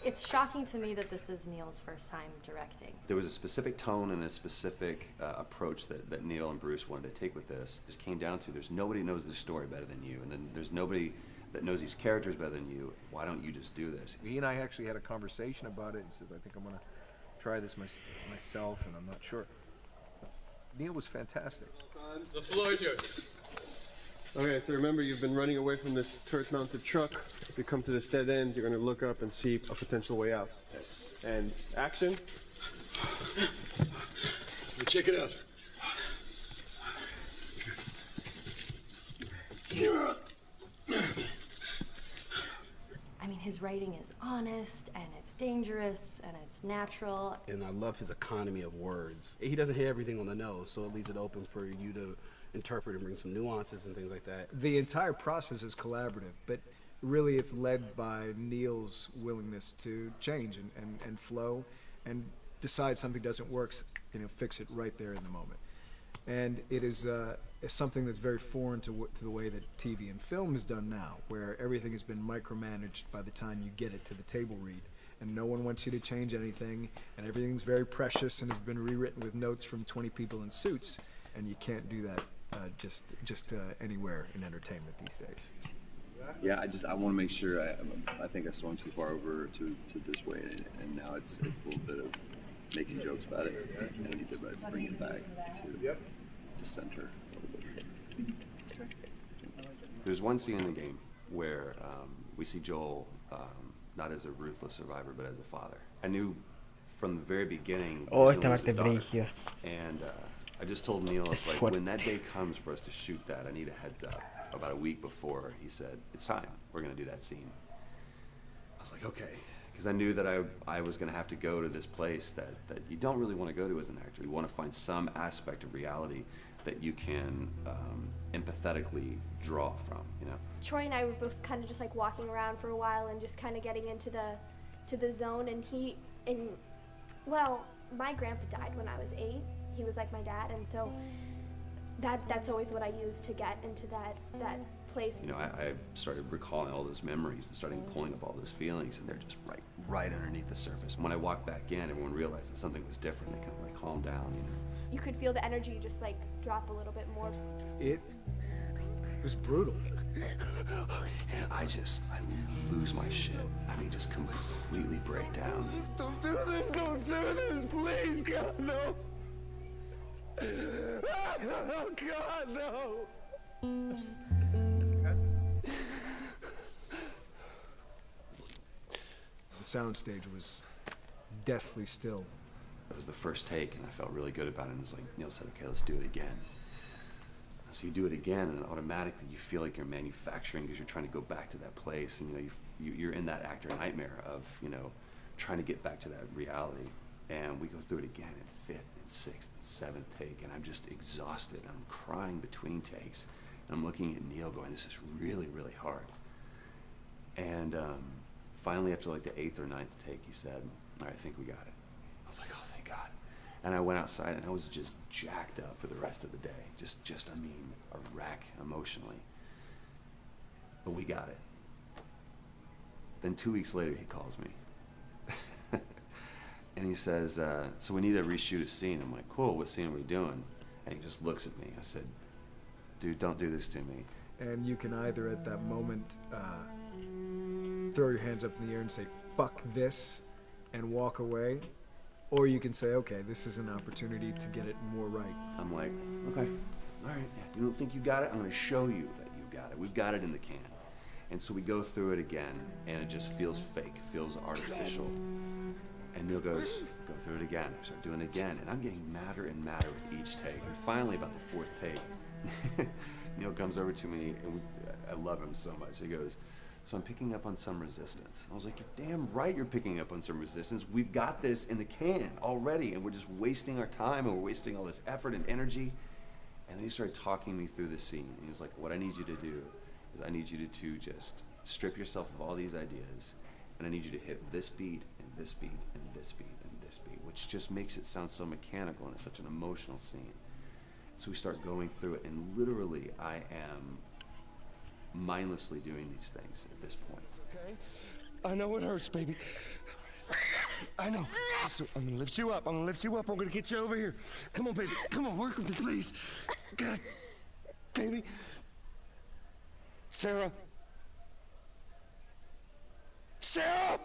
It's shocking to me that this is Neil's first time directing. There was a specific tone and a specific approach that Neil and Bruce wanted to take with this. It just came down to there's nobody knows this story better than you, and then there's nobody that knows these characters better than you. Why don't you just do this? He and I actually had a conversation about it. He says, I think I'm going to try this myself, and I'm not sure. Neil was fantastic. The floor is yours. Okay, so remember, you've been running away from this turret-mounted truck. If you come to this dead end, you're going to look up and see a potential way out. And action. Check it out. I mean, his writing is honest, and it's dangerous, and it's natural. And I love his economy of words. He doesn't hit everything on the nose, so it leaves it open for you to interpret and bring some nuances and things like that. The entire process is collaborative, but really it's led by Neil's willingness to change and flow and decide something doesn't work, you know, fix it right there in the moment. And it is something that's very foreign to the way that TV and film is done now, where everything has been micromanaged by the time you get it to the table read, and no one wants you to change anything, and everything's very precious and has been rewritten with notes from 20 people in suits, and you can't do that just anywhere in entertainment these days. Yeah, I want to make sure. I think I swung too far over to this way, and now it's a little bit of making jokes about it, and I need to bring it back to center a little bit. There's one scene in the game where we see Joel not as a ruthless survivor, but as a father. I knew from the very beginning he was gonna lose his daughter. And I just told Neil, it's like, when that day comes for us to shoot that, I need a heads up. About a week before, he said, it's time, we're gonna do that scene. I was like, okay, because I knew that I was gonna have to go to this place that you don't really want to go to as an actor. You want to find some aspect of reality that you can empathetically draw from, you know? Troy and I were both kind of just like walking around for a while and just kind of getting into the zone, and well, my grandpa died when I was 8. He was like my dad, and so that's always what I use to get into that place. You know, I started recalling all those memories and starting pulling up all those feelings, and they're just right underneath the surface. When I walked back in, everyone realized that something was different. They kind of like calmed down, you know. You could feel the energy just like drop a little bit more. It was brutal. I lose my shit. I mean, just completely break down. Don't do this, please, God, no. Oh, God, no! The soundstage was deathly still. It was the first take, and I felt really good about it. And it's like Neil said, okay, let's do it again. So you do it again, and automatically you feel like you're manufacturing because you're trying to go back to that place, and you know you're in that actor nightmare of, you know, trying to get back to that reality. And we go through it again in 5th and 6th and 7th take, and I'm just exhausted. I'm crying between takes, and I'm looking at Neil going, this is really, really hard. And finally, after like the 8th or 9th take, he said, all right, I think we got it. I was like, oh, thank God. And I went outside, and I was just jacked up for the rest of the day. Just I mean, a wreck emotionally. But we got it. Then 2 weeks later, he calls me. And he says, so we need to reshoot a scene. I'm like, cool, what scene are we doing? And he just looks at me. I said, dude, don't do this to me. And you can either at that moment throw your hands up in the air and say, fuck this, and walk away. Or you can say, okay, this is an opportunity to get it more right. I'm like, okay, all right, yeah, you don't think you got it? I'm gonna show you that you got it. We've got it in the can. And so we go through it again, and it just feels fake, feels artificial. And Neil goes, go through it again. We start doing it again, and I'm getting madder and madder with each take. And finally, about the 4th take, Neil comes over to me, and I love him so much. He goes, so I'm picking up on some resistance. I was like, you're damn right you're picking up on some resistance. We've got this in the can already, and we're just wasting our time, and we're wasting all this effort and energy. And then he started talking me through the scene. And he was like, what I need you to do is I need you to just strip yourself of all these ideas, and I need you to hit this beat, and this beat, and this beat, and this beat, which just makes it sound so mechanical, and it's such an emotional scene. So we start going through it, and literally I am mindlessly doing these things at this point. Okay. I know it hurts, baby. I know. So I'm gonna lift you up. I'm gonna lift you up. I'm gonna get you over here. Come on, baby. Come on, work with me, please. God, baby. Sarah. Sarah!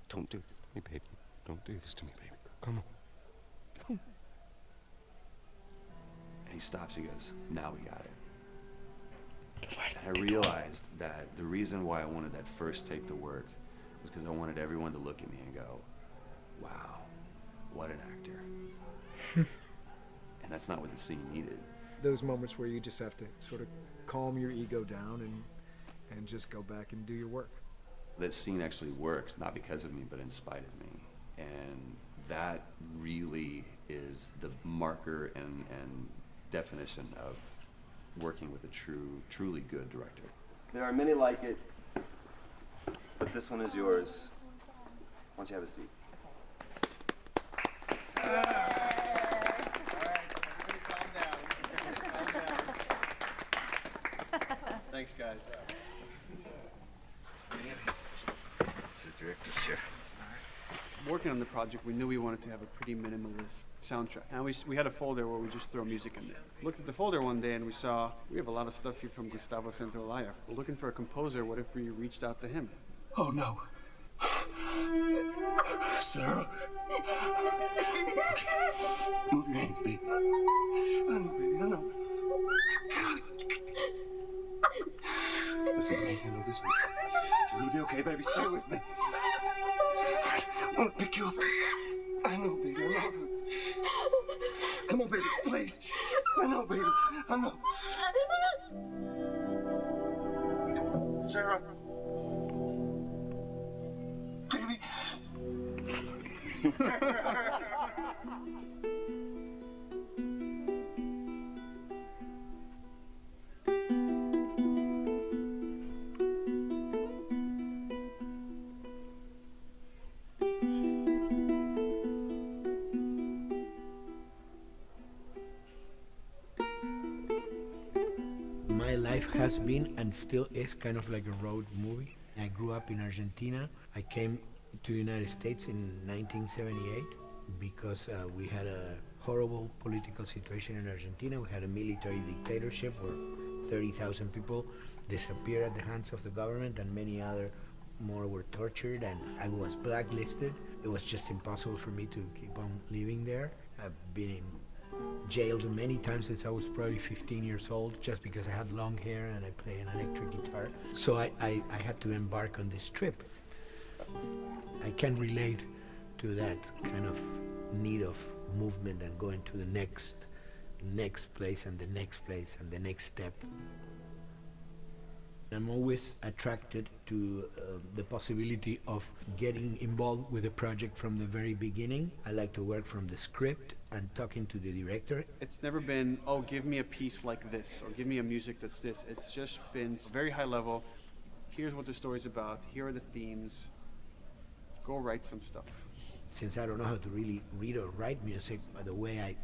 Don't do this to me, baby. Don't do this to me, baby. Come on. And he stops, he goes, now we got it. And I realized that the reason why I wanted that first take to work was because I wanted everyone to look at me and go, wow, what an actor. And that's not what the scene needed. Those moments where you just have to sort of calm your ego down and just go back and do your work. That scene actually works, not because of me, but in spite of me. And that really is the marker and definition of working with a truly good director. There are many like it, but this one is yours. Why don't you have a seat? Thanks, guys. The director's chair. Working on the project, we knew we wanted to have a pretty minimalist soundtrack. And we had a folder where we just throw music in there. Looked at the folder one day and we saw, we have a lot of stuff here from Gustavo Santaolalla. We're looking for a composer. What if we reached out to him? Oh, no. Sarah. Move your hands, baby. I know, baby, I know. Listen to me, I know this one. You're gonna be okay, baby. Stay with me. I'm gonna pick you up. I know, baby, I know. Come on, baby, please. I know, baby, I know. Sarah. Baby. My life has been and still is kind of like a road movie. I grew up in Argentina. I came to the United States in 1978 because we had a horrible political situation in Argentina. We had a military dictatorship where 30,000 people disappeared at the hands of the government and many other more were tortured, and I was blacklisted. It was just impossible for me to keep on living there. I've been in jailed many times since I was probably 15 years old just because I had long hair and I play an electric guitar. So I had to embark on this trip. I can relate to that kind of need of movement and going to the next place and the next place and the next step. I'm always attracted to the possibility of getting involved with a project from the very beginning. I like to work from the script and talking to the director. It's never been, oh, give me a piece like this, or give me a music that's this. It's just been very high level. Here's what the story's about. Here are the themes. Go write some stuff. Since I don't know how to really read or write music, the way I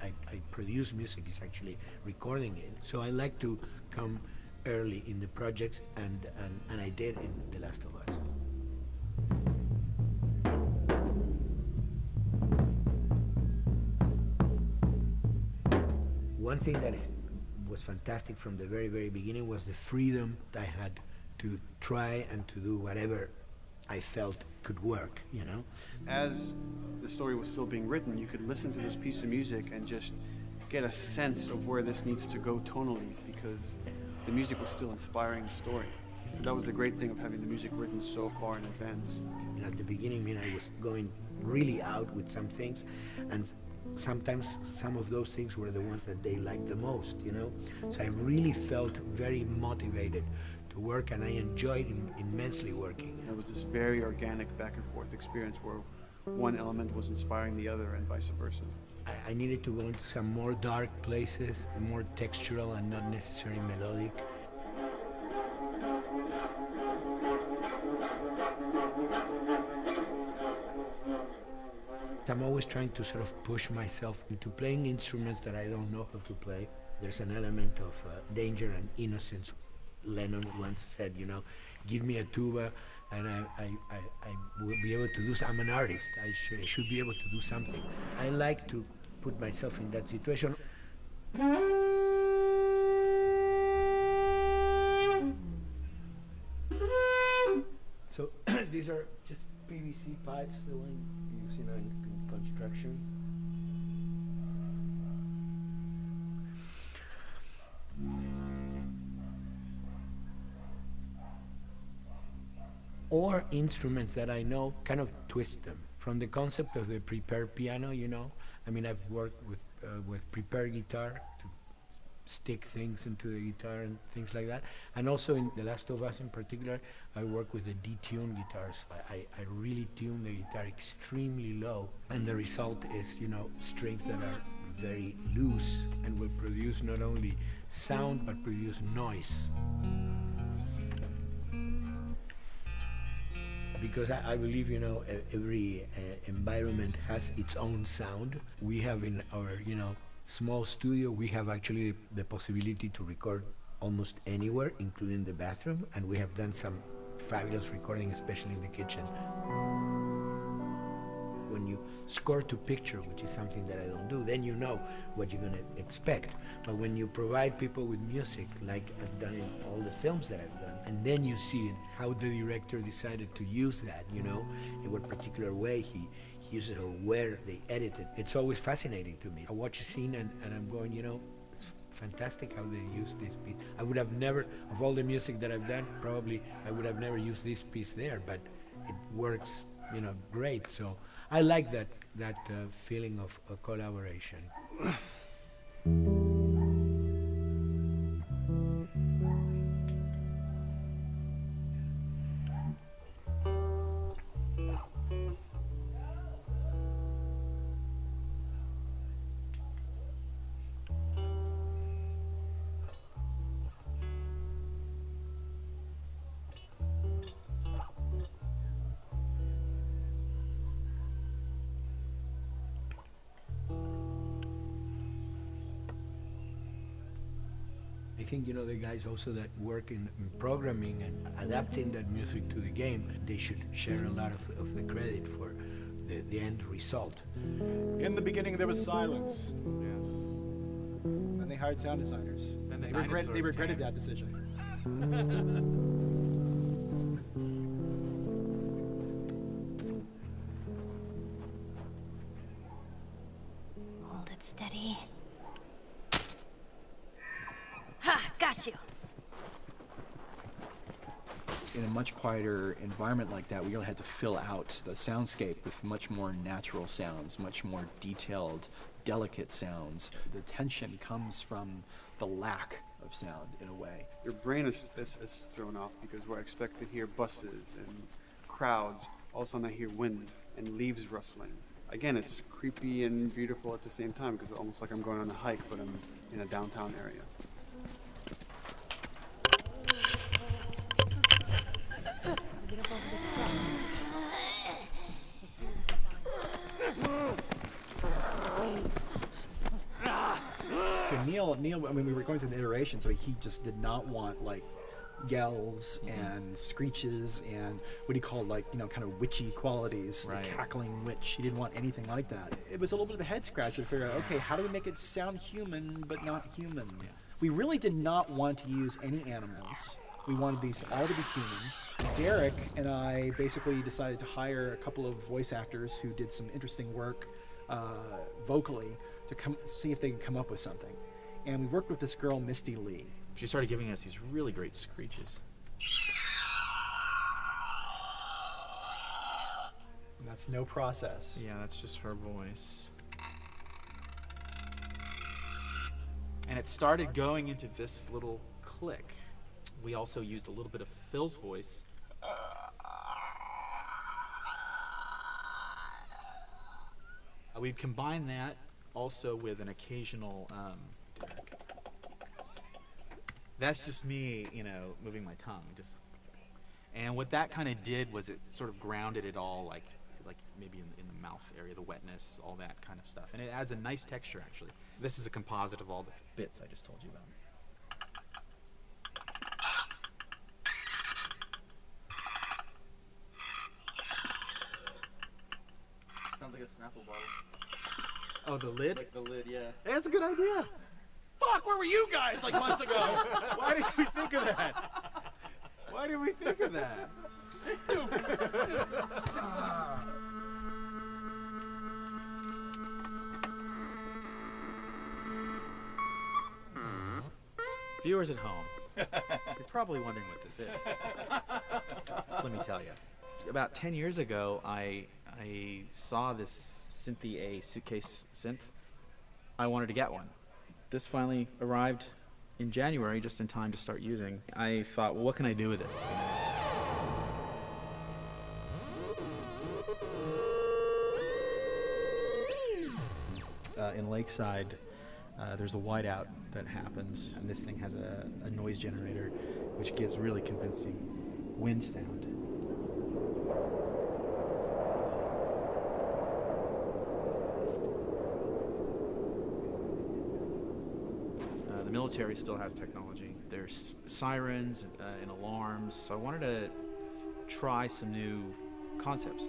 produce music is actually recording it. So I like to come early in the projects, and I did in The Last of Us. One thing that was fantastic from the very, very beginning was the freedom that I had to try and to do whatever I felt could work, you know? As the story was still being written, you could listen to this piece of music and just get a sense of where this needs to go tonally, because the music was still inspiring the story. So that was the great thing of having the music written so far in advance. And at the beginning, I was going really out with some things, and sometimes some of those things were the ones that they liked the most, you know? So I really felt very motivated to work, and I enjoyed immensely working. It was this very organic back and forth experience where one element was inspiring the other and vice versa. I needed to go into some more dark places, more textural and not necessarily melodic. I'm always trying to sort of push myself into playing instruments that I don't know how to play. There's an element of danger and innocence. Lennon once said, you know, give me a tuba and I will be able to do I'm an artist. I should be able to do something. I like to put myself in that situation. So these are just PVC pipes, the one you use, you know, in construction. Or instruments that I know, kind of twist them. From the concept of the prepared piano, you know, I mean, I've worked with prepared guitar to stick things into the guitar and things like that. And also in The Last of Us in particular, I work with the detuned guitars. I really tune the guitar extremely low, and the result is, you know, strings that are very loose and will produce not only sound but produce noise. Because I believe, you know, every environment has its own sound. We have in our, you know, small studio, we have actually the possibility to record almost anywhere, including the bathroom, and we have done some fabulous recording, especially in the kitchen. When you score to picture, which is something that I don't do, then you know what you're gonna expect. But when you provide people with music, like I've done in all the films that I've done, and then you see it, how the director decided to use that, you know, in what particular way he uses it or where they edit it. It's always fascinating to me. I watch a scene and I'm going, you know, it's fantastic how they use this piece. I would have never, of all the music that I've done, probably I would have never used this piece there, but it works, you know, great. So I like that feeling of collaboration. I think, you know, the guys also that work in programming and adapting that music to the game, they should share a lot of the credit for the end result. In the beginning, there was silence. Yes. Then they hired sound designers. Then they regretted that decision. Hold it steady. Ha! Got you! In a much quieter environment like that, we really had to fill out the soundscape with much more natural sounds, much more detailed, delicate sounds. The tension comes from the lack of sound, in a way. Your brain is thrown off because we're expected to hear buses and crowds. All of a sudden I hear wind and leaves rustling. Again, it's creepy and beautiful at the same time because it's almost like I'm going on a hike, but I'm in a downtown area. So Neil, I mean, we were going through the iteration, so he just did not want, like, yells and screeches and what he called, like, you know, kind of witchy qualities, Right. the cackling witch. He didn't want anything like that. It was a little bit of a head scratcher to figure out, okay, how do we make it sound human but not human? Yeah. We really did not want to use any animals. We wanted these all to be human. Derek and I basically decided to hire a couple of voice actors who did some interesting work vocally to see if they could come up with something. And we worked with this girl, Misty Lee. She started giving us these really great screeches. And that's no process. Yeah, that's just her voice. And it started going into this little click. We also used a little bit of Phil's voice. We'd combine that also with an occasional that's just me, you know, moving my tongue. And what that kind of did was it sort of grounded it all, like maybe in the mouth area, the wetness, all that kind of stuff. And it adds a nice texture, actually. This is a composite of all the bits I just told you about. Snapple bottle. Oh, the lid? Like the lid, yeah. Hey, that's a good idea. Fuck, where were you guys like months ago? Why didn't we think of that? Why didn't we think of that? Stupid. Viewers at home, you're probably wondering what this is. Let me tell you. About 10 years ago, I saw this Synthy A suitcase synth. I wanted to get one. This finally arrived in January, just in time to start using. I thought, well, what can I do with this? In Lakeside, there's a whiteout that happens, and this thing has a noise generator, which gives really convincing wind sound. The military still has technology. There's sirens and alarms, so I wanted to try some new concepts.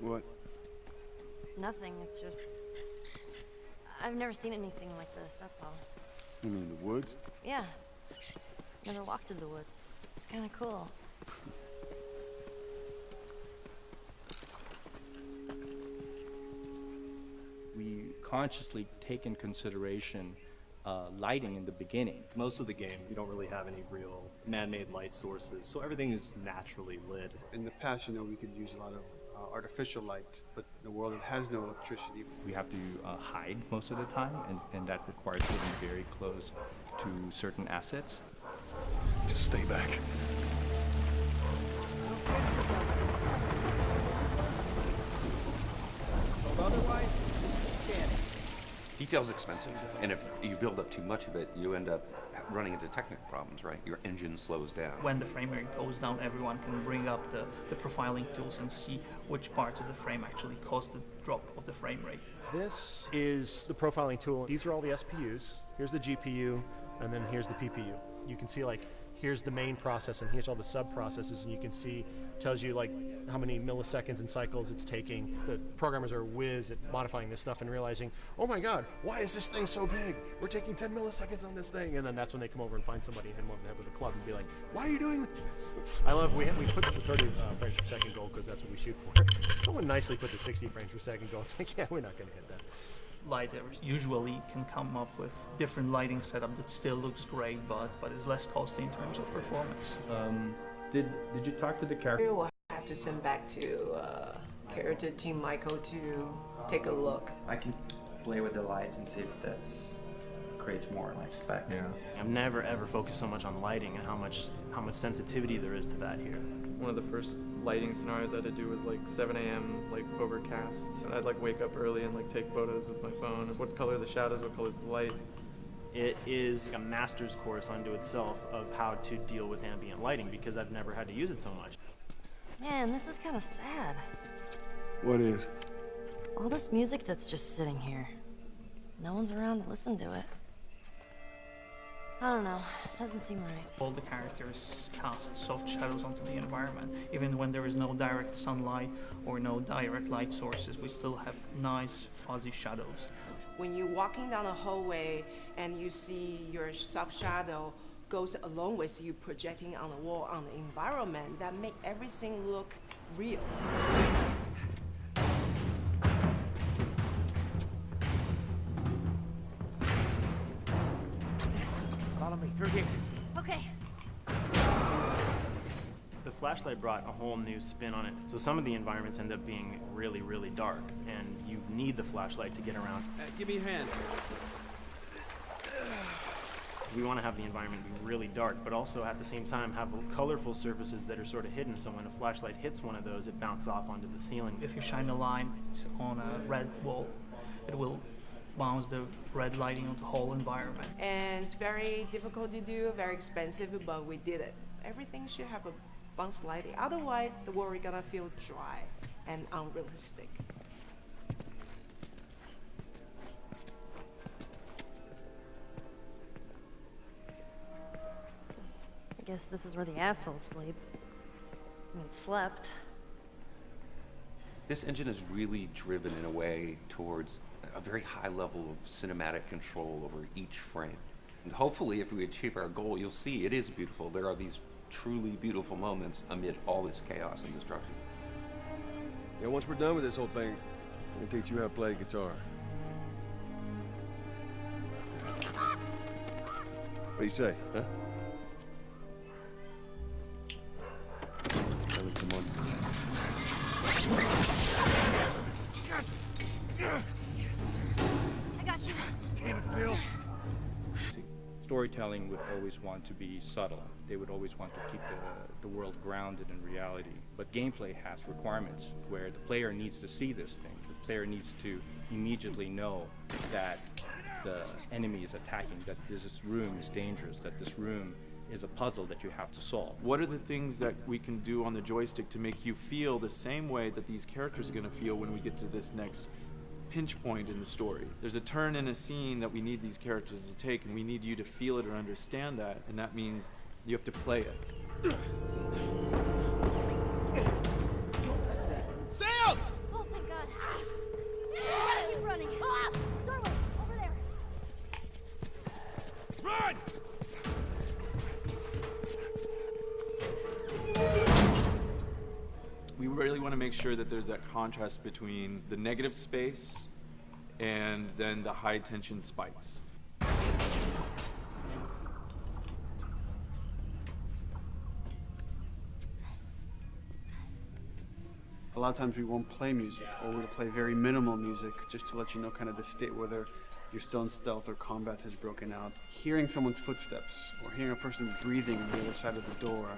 What? Nothing, it's just... I've never seen anything like this, that's all. You mean the woods? Yeah. Never walked through the woods. It's kind of cool. We consciously take in consideration lighting in the beginning. Most of the game, you don't really have any real man-made light sources, so everything is naturally lit. In the past, we could use a lot of artificial light, but in a world that has no electricity. We have to hide most of the time, and that requires getting very close to certain assets. Just stay back. Otherwise, can't. Detail's expensive, and if you build up too much of it, you end up running into technical problems, right? Your engine slows down. When the frame rate goes down, everyone can bring up the profiling tools and see which parts of the frame actually cause the drop of the frame rate. This is the profiling tool. These are all the SPUs. Here's the GPU, and then here's the PPU. You can see, like, here's the main process, and here's all the sub-processes, and you can see, tells you, like, how many milliseconds and cycles it's taking. The programmers are whiz at modifying this stuff and realizing, oh my god, why is this thing so big? We're taking 10 milliseconds on this thing. And then that's when they come over and find somebody and hit them over the head with a club and be like, why are you doing this? I love, we put the 30 frames per second goal because that's what we shoot for. Someone nicely put the 60 frames per second goal. It's like, yeah, we're not going to hit that. Lighters usually can come up with different lighting setup that still looks great, but is less costly in terms of performance. Did you talk to the character? We'll have to send back to character team Michael to take a look. I can play with the lights and see if that creates more like spec. Yeah. I've never ever focused so much on lighting and how much sensitivity there is to that here. One of the first lighting scenarios I had to do was like 7 a.m. like overcast, and I'd like wake up early and like take photos with my phone. What color are the shadows? What color is the light? It is a master's course unto itself of how to deal with ambient lighting because I've never had to use it so much. Man, this is kind of sad. What is? All this music that's just sitting here. No one's around to listen to it. I don't know. It doesn't seem right. All the characters cast soft shadows onto the environment. Even when there is no direct sunlight or no direct light sources, we still have nice fuzzy shadows. When you're walking down the hallway and you see your soft shadow goes along with you projecting on the wall on the environment, that make everything look real. Follow me through here. Okay. The flashlight brought a whole new spin on it. So some of the environments end up being really, really dark, and you need the flashlight to get around. Give me your hand. We want to have the environment be really dark, but also at the same time have colorful surfaces that are sort of hidden, so when a flashlight hits one of those, it bounces off onto the ceiling. If you shine a light on a red wall, it will bounce the red lighting on the whole environment. And it's very difficult to do, very expensive, but we did it. Everything should have a bounce lighting. Otherwise, the world is gonna feel dry. and unrealistic. I guess this is where the assholes sleep. I mean, slept. This engine is really driven in a way towards a very high level of cinematic control over each frame. And hopefully, if we achieve our goal, you'll see it is beautiful. There are these truly beautiful moments amid all this chaos and destruction. Yeah, once we're done with this whole thing, I'm gonna teach you how to play guitar. What do you say, huh? Come on. I got you. Damn it, Bill. Storytelling would always want to be subtle. They would always want to keep the world grounded in reality. But gameplay has requirements where the player needs to see this thing. The player needs to immediately know that the enemy is attacking, that this room is dangerous, that this room is a puzzle that you have to solve. What are the things that we can do on the joystick to make you feel the same way that these characters are going to feel when we get to this next pinch point in the story? There's a turn in a scene that we need these characters to take, and we need you to feel it or understand that, and that means you have to play it. Sam! Oh, thank God. Gotta keep running. Ah! Doorway, over there. Run! We really want to make sure that there's that contrast between the negative space and then the high tension spikes. A lot of times we won't play music, or we'll play very minimal music just to let you know kind of the state whether you're still in stealth or combat has broken out. Hearing someone's footsteps or hearing a person breathing on the other side of the door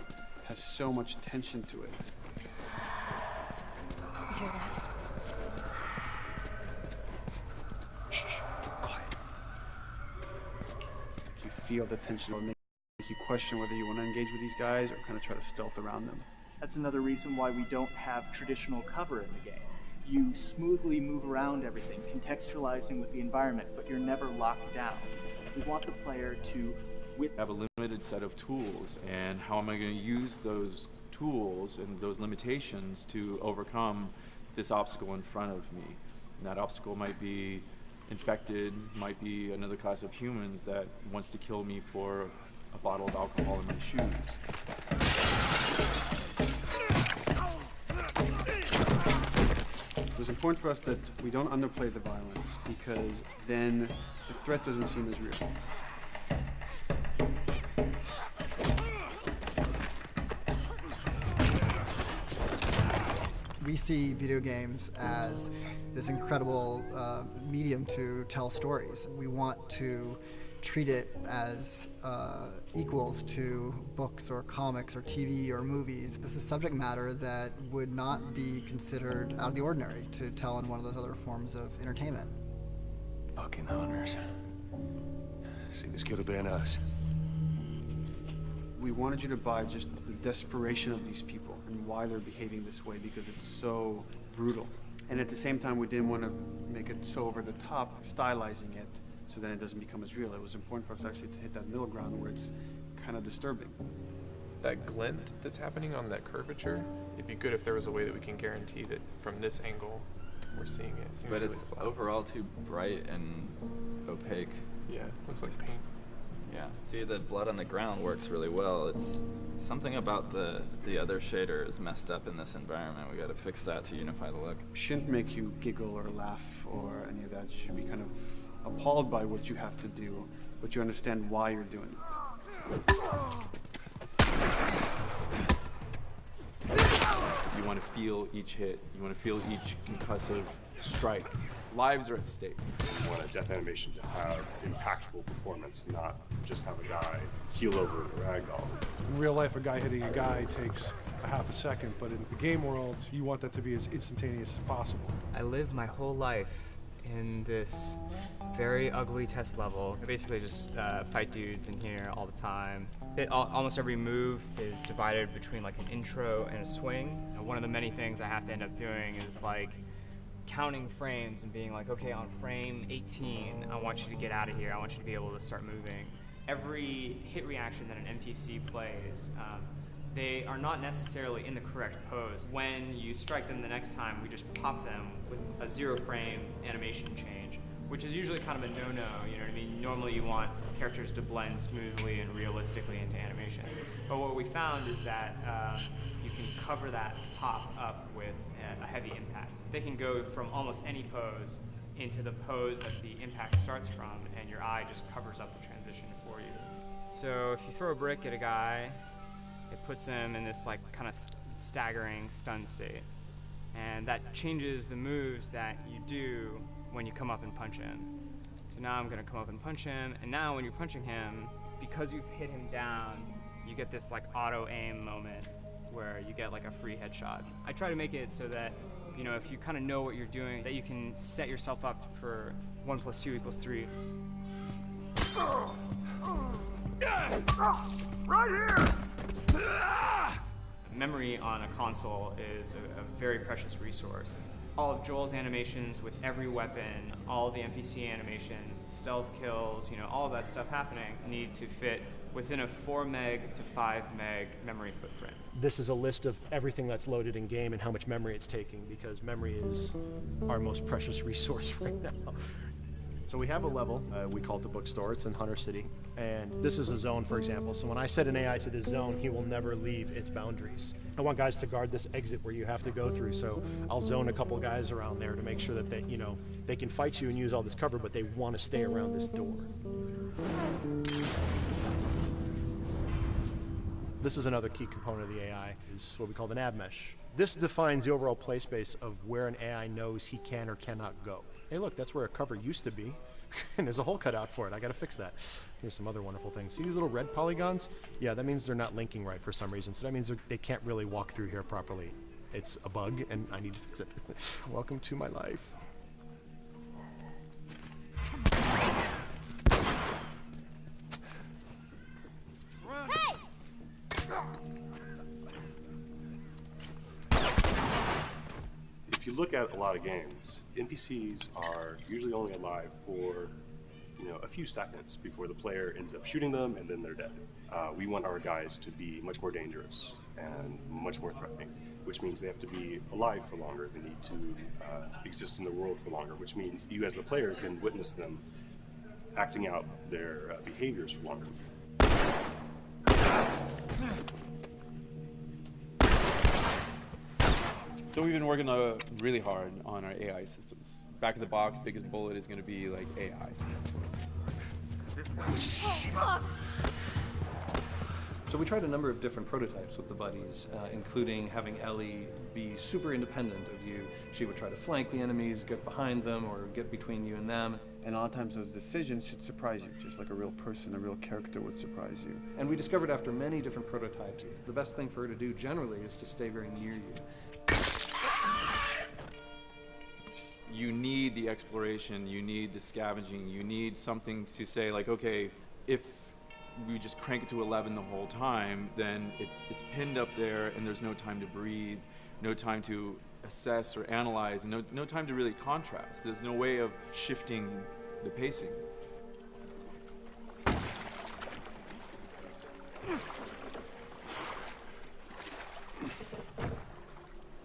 has so much tension to it. You hear that? Shh, quiet. You feel the tension. It'll make you question whether you want to engage with these guys or kind of try to stealth around them. That's another reason why we don't have traditional cover in the game. You smoothly move around everything, contextualizing with the environment, but you're never locked down. We want the player to have a limited set of tools, and how am I going to use those tools and those limitations to overcome this obstacle in front of me? And that obstacle might be infected, might be another class of humans that wants to kill me for a bottle of alcohol in my shoes. It was important for us that we don't underplay the violence, because then the threat doesn't seem as real. We see video games as this incredible medium to tell stories. We want to treat it as equals to books or comics or TV or movies. This is subject matter that would not be considered out of the ordinary to tell in one of those other forms of entertainment. Fucking hunters. See, this could have been us. We wanted you to buy just the desperation of these people and why they're behaving this way, because it's so brutal. And at the same time, we didn't want to make it so over the top, stylizing it, so then it doesn't become as real. It was important for us actually to hit that middle ground where it's kind of disturbing. That glint that's happening on that curvature, it'd be good if there was a way that we can guarantee that from this angle, we're seeing it. Seems But really it's flat. overall too bright and opaque. Yeah, looks like paint. Yeah, see, the blood on the ground works really well. It's something about the other shader is messed up in this environment. We got to fix that to unify the look. Shouldn't make you giggle or laugh or any of that. You should be kind of appalled by what you have to do, but you understand why you're doing it. You want to feel each hit. You want to feel each concussive strike. Lives are at stake. We want a death animation to have impactful performance, not just have a guy keel over in a ragdoll. In real life, a guy hitting a guy takes a half a second, but in the game world, you want that to be as instantaneous as possible. I live my whole life in this very ugly test level. I basically just fight dudes in here all the time. Almost every move is divided between like an intro and a swing. And one of the many things I have to end up doing is like counting frames and being like, okay, on frame 18, I want you to get out of here. I want you to be able to start moving. Every hit reaction that an NPC plays, they are not necessarily in the correct pose. When you strike them the next time, we just pop them with a 0 frame animation change, which is usually kind of a no-no, you know what I mean? Normally you want characters to blend smoothly and realistically into animations. But what we found is that you can cover that pop up with a heavy impact. They can go from almost any pose into the pose that the impact starts from, and your eye just covers up the transition for you. So if you throw a brick at a guy, it puts him in this like kind of staggering stun state. And that changes the moves that you do when you come up and punch him. So now I'm gonna come up and punch him, and now when you're punching him, because you've hit him down, you get this like auto aim moment where you get like a free headshot. I try to make it so that, you know, if you kind of know what you're doing, that you can set yourself up for 1 + 2 = 3. Right here! Memory on a console is a very precious resource. All of Joel's animations with every weapon, all the NPC animations, the stealth kills, you know, all of that stuff happening need to fit within a 4 meg to 5 meg memory footprint. This is a list of everything that's loaded in game and how much memory it's taking, because memory is our most precious resource right now. So we have a level, we call it the bookstore, it's in Hunter City, and this is a zone, for example. So when I set an AI to this zone, he will never leave its boundaries. I want guys to guard this exit where you have to go through, so I'll zone a couple guys around there to make sure that they, you know, they can fight you and use all this cover, but they want to stay around this door. This is another key component of the AI, is what we call the nav mesh. This defines the overall play space of where an AI knows he can or cannot go. Hey look, that's where a cover used to be, and there's a hole cut out for it. I gotta fix that. Here's some other wonderful things. See these little red polygons? Yeah, that means they're not linking right for some reason, so that means they can't really walk through here properly. It's a bug, and I need to fix it. Welcome to my life. Hey! If you look at a lot of games, NPCs are usually only alive for, you know, a few seconds before the player ends up shooting them and then they're dead. We want our guys to be much more dangerous and much more threatening, which means they have to be alive for longer. They need to exist in the world for longer, which means you as the player can witness them acting out their behaviors for longer. So we've been working really hard on our AI systems. Back of the box, biggest bullet is going to be like AI. So we tried a number of different prototypes with the buddies, including having Ellie be super independent of you. She would try to flank the enemies, get behind them, or get between you and them. And a lot of times those decisions should surprise you, just like a real person, a real character would surprise you. And we discovered after many different prototypes, the best thing for her to do generally is to stay very near you. You need the exploration, you need the scavenging, you need something to say like, okay, if we just crank it to 11 the whole time, then it's pinned up there and there's no time to breathe, no time to assess or analyze, and no time to really contrast. There's no way of shifting the pacing.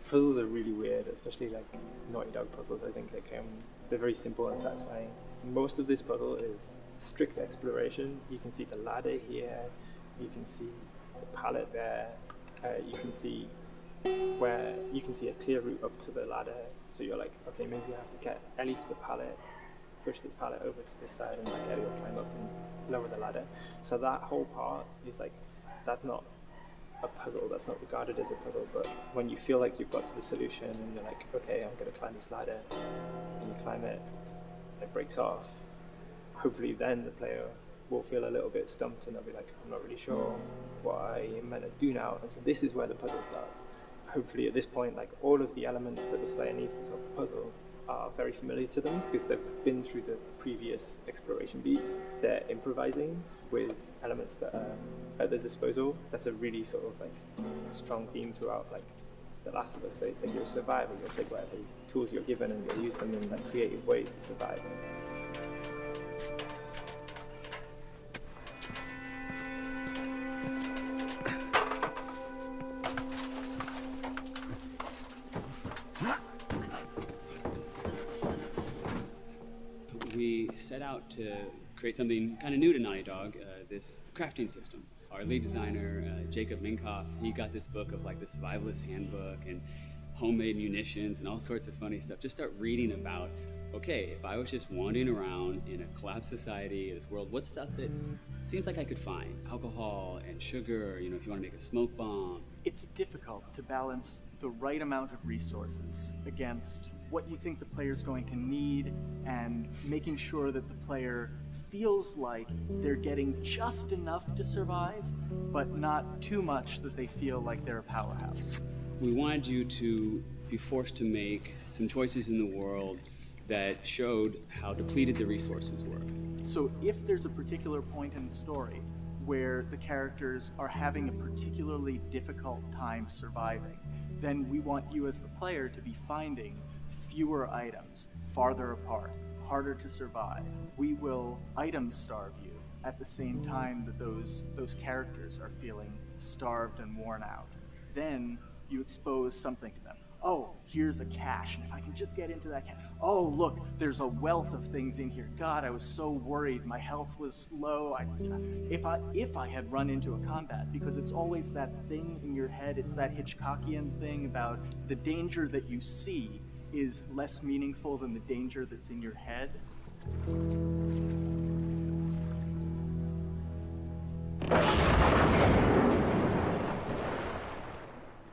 Puzzles are really weird, especially like Naughty Dog puzzles. I think they're very simple and satisfying. Most of this puzzle is strict exploration. You can see the ladder here, you can see the pallet there, you can see a clear route up to the ladder. So you're like, okay, maybe I have to get Ellie to the pallet, push the pallet over to this side, and like Ellie will climb up and lower the ladder. So that whole part is like, that's not a puzzle, that's not regarded as a puzzle, but when you feel like you've got to the solution and you're like, okay, I'm going to climb this ladder, and you climb it, it breaks off, hopefully then the player will feel a little bit stumped and they'll be like, I'm not really sure what I am meant to do now, and so this is where the puzzle starts. Hopefully at this point, like all of the elements that the player needs to solve the puzzle are very familiar to them because they've been through the previous exploration beats. They're improvising with elements that are at their disposal. That's a really sort of like strong theme throughout like The Last of Us. Like you're a survivor, you'll take whatever tools you're given and you'll use them in like creative ways to survive. We set out to create something kind of new to Naughty Dog, this crafting system. Our lead designer, Jacob Minkoff, he got this book of like the survivalist handbook and homemade munitions and all sorts of funny stuff. Just start reading about, okay, if I was just wandering around in a collapsed society, this world, what stuff that seems like I could find? Alcohol and sugar, you know, if you want to make a smoke bomb. It's difficult to balance the right amount of resources against what you think the player's going to need and making sure that the player feels like they're getting just enough to survive, but not too much that they feel like they're a powerhouse. We wanted you to be forced to make some choices in the world that showed how depleted the resources were. So if there's a particular point in the story where the characters are having a particularly difficult time surviving, then we want you as the player to be finding fewer items, farther apart, harder to survive. We will item starve you at the same time that those characters are feeling starved and worn out. Then you expose something to them. Oh, here's a cache, and if I can just get into that cache. Oh, look, there's a wealth of things in here. God, I was so worried. My health was low. If I had run into a combat, because it's always that thing in your head, it's that Hitchcockian thing about the danger that you see is less meaningful than the danger that's in your head.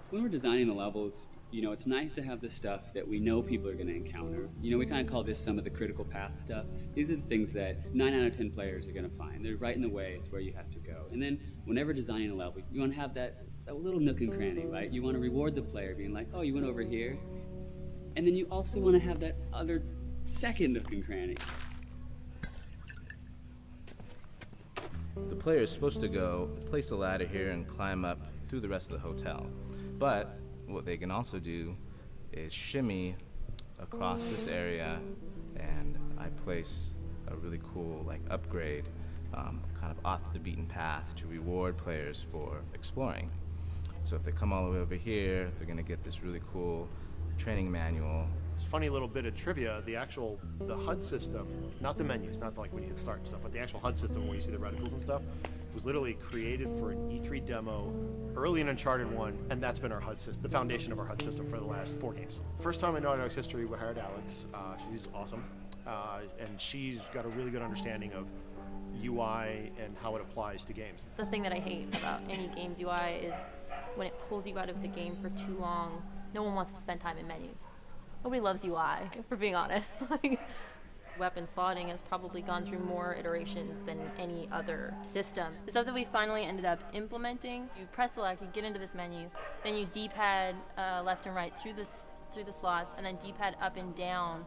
When we're designing the levels, you know, it's nice to have the stuff that we know people are going to encounter. You know, we kind of call this some of the critical path stuff. These are the things that 9 out of 10 players are going to find. They're right in the way. It's where you have to go. And then whenever designing a level, you want to have that little nook and cranny, right? You want to reward the player being like, oh, you went over here. And then you also want to have that other second nook and cranny. The player is supposed to go place a ladder here and climb up through the rest of the hotel. But what they can also do is shimmy across this area, and I place a really cool like upgrade kind of off the beaten path to reward players for exploring. So if they come all the way over here, they're going to get this really cool training manual. It's a funny little bit of trivia. The HUD system, not the menus, not like when you hit start and stuff, but the actual HUD system where you see the reticles and stuff, was literally created for an E3 demo early in Uncharted 1, and that's been our HUD system, the foundation of our HUD system for the last 4 games. First time in Naughty Dog's history, we hired Alex. She's awesome, and she's got a really good understanding of UI and how it applies to games. The thing that I hate about any game's UI is when it pulls you out of the game for too long. No one wants to spend time in menus. Nobody loves UI, if we're being honest. Weapon slotting has probably gone through more iterations than any other system. The stuff that we finally ended up implementing, you press select, you get into this menu, then you D-pad left and right through the slots, and then D-pad up and down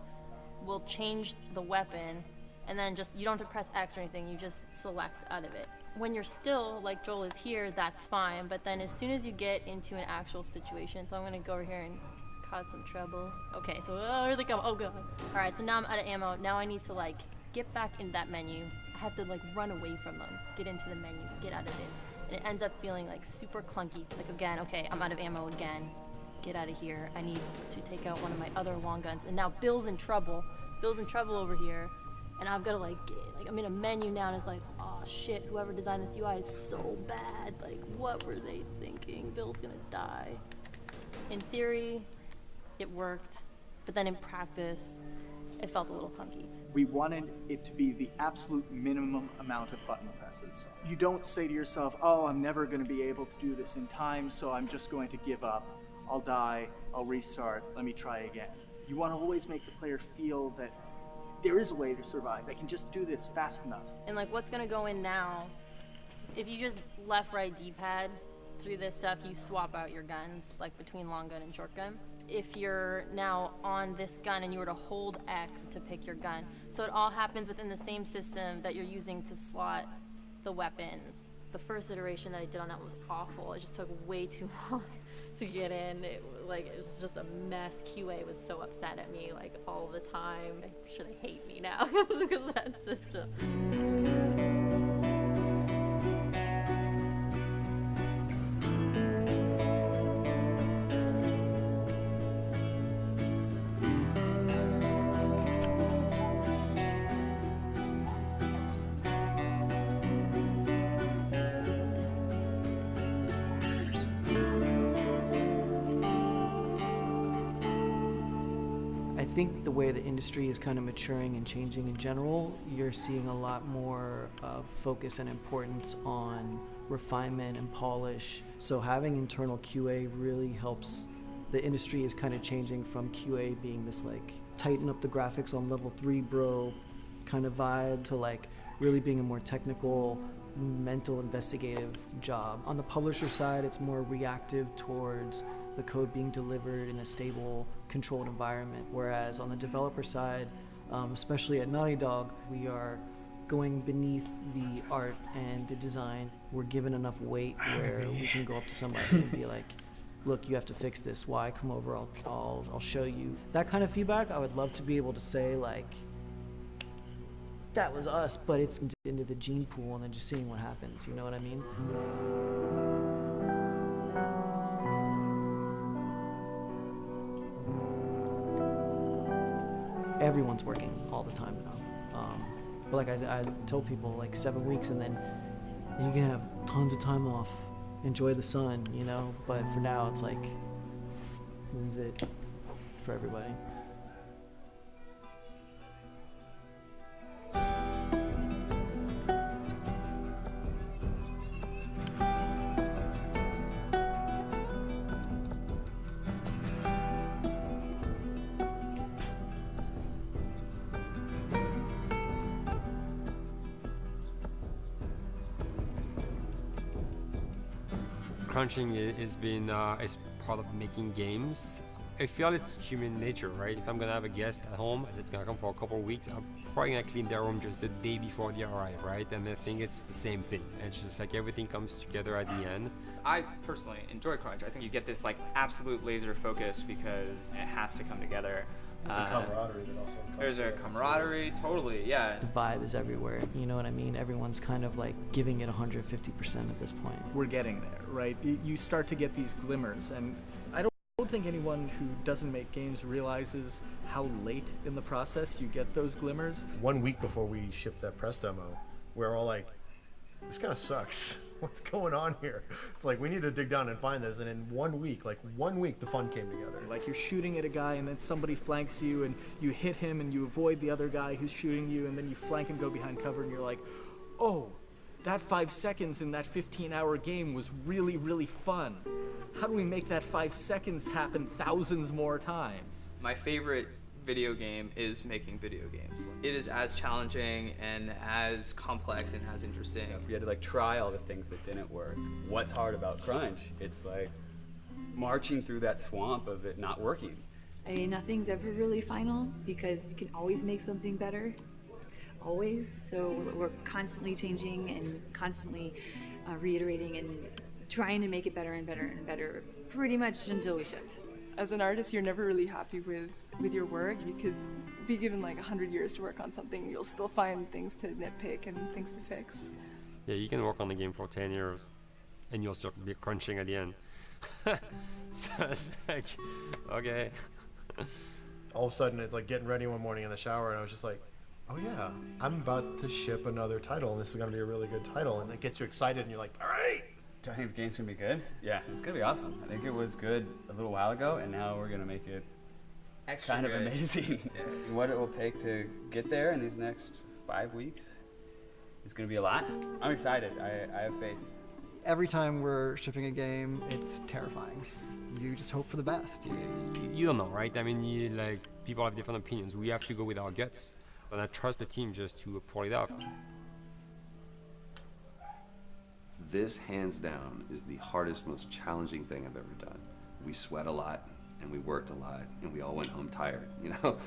will change the weapon, and then just, you don't have to press X or anything, you just select out of it. When you're still, like Joel is here, that's fine, but then as soon as you get into an actual situation, so I'm gonna go over here and cause some trouble. Okay, so here they come. Oh god. Alright, so now I'm out of ammo. Now I need to like get back in that menu. I have to like run away from them, get into the menu, get out of it. And it ends up feeling like super clunky. Like again, okay, I'm out of ammo again. Get out of here. I need to take out one of my other long guns. And now Bill's in trouble. Bill's in trouble over here. And I've got to like I'm in a menu now and it's like, oh shit, whoever designed this UI is so bad. Like, what were they thinking? Bill's gonna die. In theory, it worked, but then in practice, it felt a little clunky. We wanted it to be the absolute minimum amount of button presses. You don't say to yourself, oh, I'm never going to be able to do this in time, so I'm just going to give up. I'll die, I'll restart, let me try again. You want to always make the player feel that there is a way to survive. They can just do this fast enough. And like what's going to go in now, if you just left, right, D-pad, through this stuff, you swap out your guns, like between long gun and short gun. if you're now on this gun and you were to hold X to pick your gun. So it all happens within the same system that you're using to slot the weapons. The first iteration that I did on that was awful. It just took way too long to get in. It was just a mess. QA was so upset at me like all the time. I'm sure they hate me now because of that system. I think the way the industry is kind of maturing and changing in general, you're seeing a lot more focus and importance on refinement and polish. So having internal QA really helps. The industry is kind of changing from QA being this like tighten up the graphics on level 3 bro kind of vibe to like really being a more technical, mental investigative job. On the publisher side, it's more reactive towards the code being delivered in a stable, controlled environment. Whereas on the developer side, especially at Naughty Dog, we are going beneath the art and the design. We're given enough weight where we can go up to somebody and be like, look, you have to fix this. Why? Come over, I'll show you. That kind of feedback, I would love to be able to say like, that was us, but it's into the gene pool and then just seeing what happens, you know what I mean? Everyone's working all the time now. But like I tell people, like 7 weeks and then you can have tons of time off, enjoy the sun, you know? But for now, it's like, this is it for everybody. Crunching is been is part of making games. I feel it's human nature, right? If I'm gonna have a guest at home that's gonna come for a couple of weeks, I'm probably gonna clean their room just the day before they arrive, right? And I think it's the same thing. It's just like everything comes together at the end. I personally enjoy Crunch. I think you get this like absolute laser focus because it has to come together. There's a camaraderie that also comes There's a camaraderie, totally, yeah. The vibe is everywhere, you know what I mean? Everyone's kind of like giving it 150% at this point. We're getting there, right? You start to get these glimmers, and I don't think anyone who doesn't make games realizes how late in the process you get those glimmers. 1 week before we shipped that press demo, we're all like, this kind of sucks. What's going on here? It's like, we need to dig down and find this. And in 1 week, the fun came together. Like you're shooting at a guy and then somebody flanks you and you hit him and you avoid the other guy who's shooting you and then you flank and go behind cover and you're like, oh, that 5 seconds in that 15-hour game was really, really fun. How do we make that 5 seconds happen thousands more times? My favorite video game is making video games. It is as challenging and as complex and as interesting. If we had to like try all the things that didn't work, what's hard about Crunch? It's like marching through that swamp of it not working. I mean, nothing's ever really final because you can always make something better, always. So we're constantly changing and constantly reiterating and trying to make it better and better and better pretty much until we ship. As an artist, you're never really happy with your work. You could be given like 100 years to work on something, you'll still find things to nitpick and things to fix. Yeah, you can work on the game for 10 years and you'll still be crunching at the end. So it's like, okay. All of a sudden, it's like getting ready one morning in the shower, and I was just like, oh yeah, I'm about to ship another title, and this is going to be a really good title, and it gets you excited, and you're like, all right. Do I think the game's going to be good? Yeah, it's going to be awesome. I think it was good a little while ago, and now we're going to make it extra kind of good. amazing. Yeah. What it will take to get there in these next 5 weeks is going to be a lot. I'm excited. I have faith. Every time we're shipping a game, it's terrifying. You just hope for the best. You don't know, right? I mean, people have different opinions. We have to go with our guts, and I trust the team just to pull it off. This, hands down, is the hardest, most challenging thing I've ever done. We sweat a lot. and we worked a lot, and we all went home tired, you know.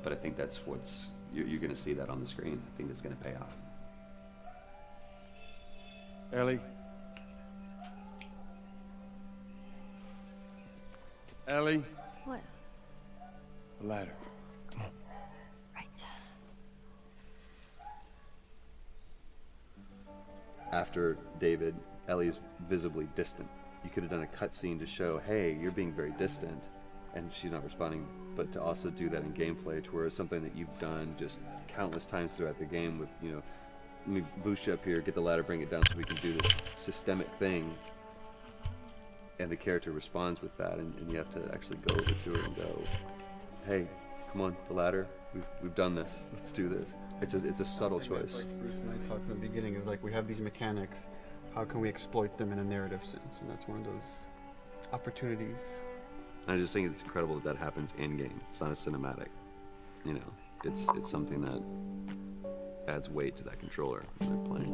But I think that's what's you're going to see that on the screen. I think it's going to pay off. Ellie. Ellie. What? The ladder. Come on. Right. After David, Ellie's visibly distant. You could have done a cutscene to show, hey, you're being very distant, and she's not responding, but to also do that in gameplay to where it's something that you've done just countless times throughout the game with, you know, let me boost you up here, get the ladder, bring it down so we can do this systemic thing, and the character responds with that, and you have to actually go over to her and go, hey, come on, the ladder, we've done this, let's do this. It's a subtle choice. Like Bruce and I talked in the beginning, is like we have these mechanics, how can we exploit them in a narrative sense? And that's one of those opportunities. I just think it's incredible that that happens in-game. It's not a cinematic. You know, it's something that adds weight to that controller when they're playing.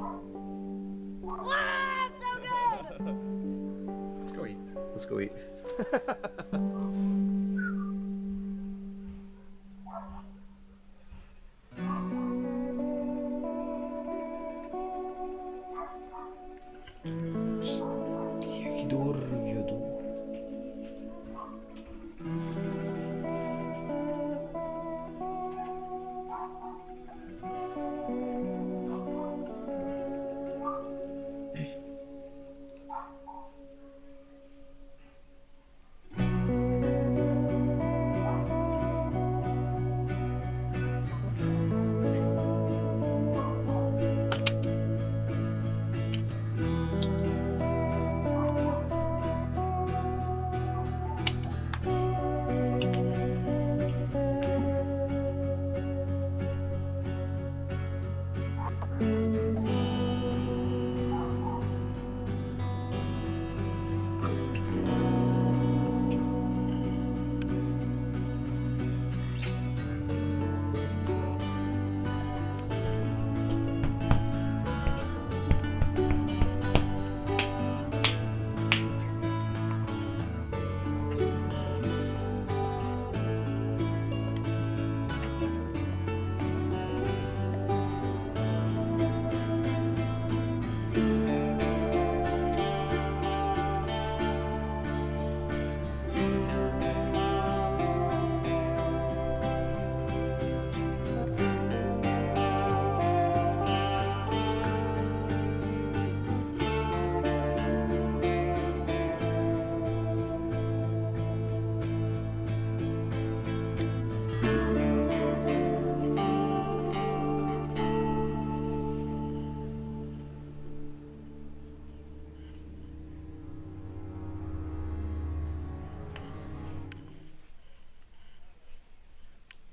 Wow, so good! Let's go eat. Let's go eat.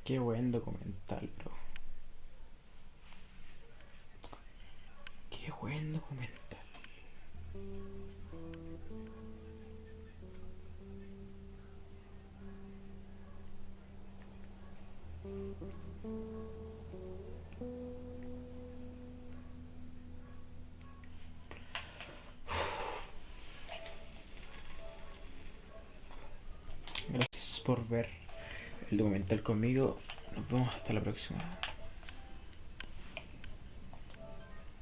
Qué buen documental, bro. Qué buen documental. Gracias por ver el documental conmigo. Nos vemos hasta la próxima.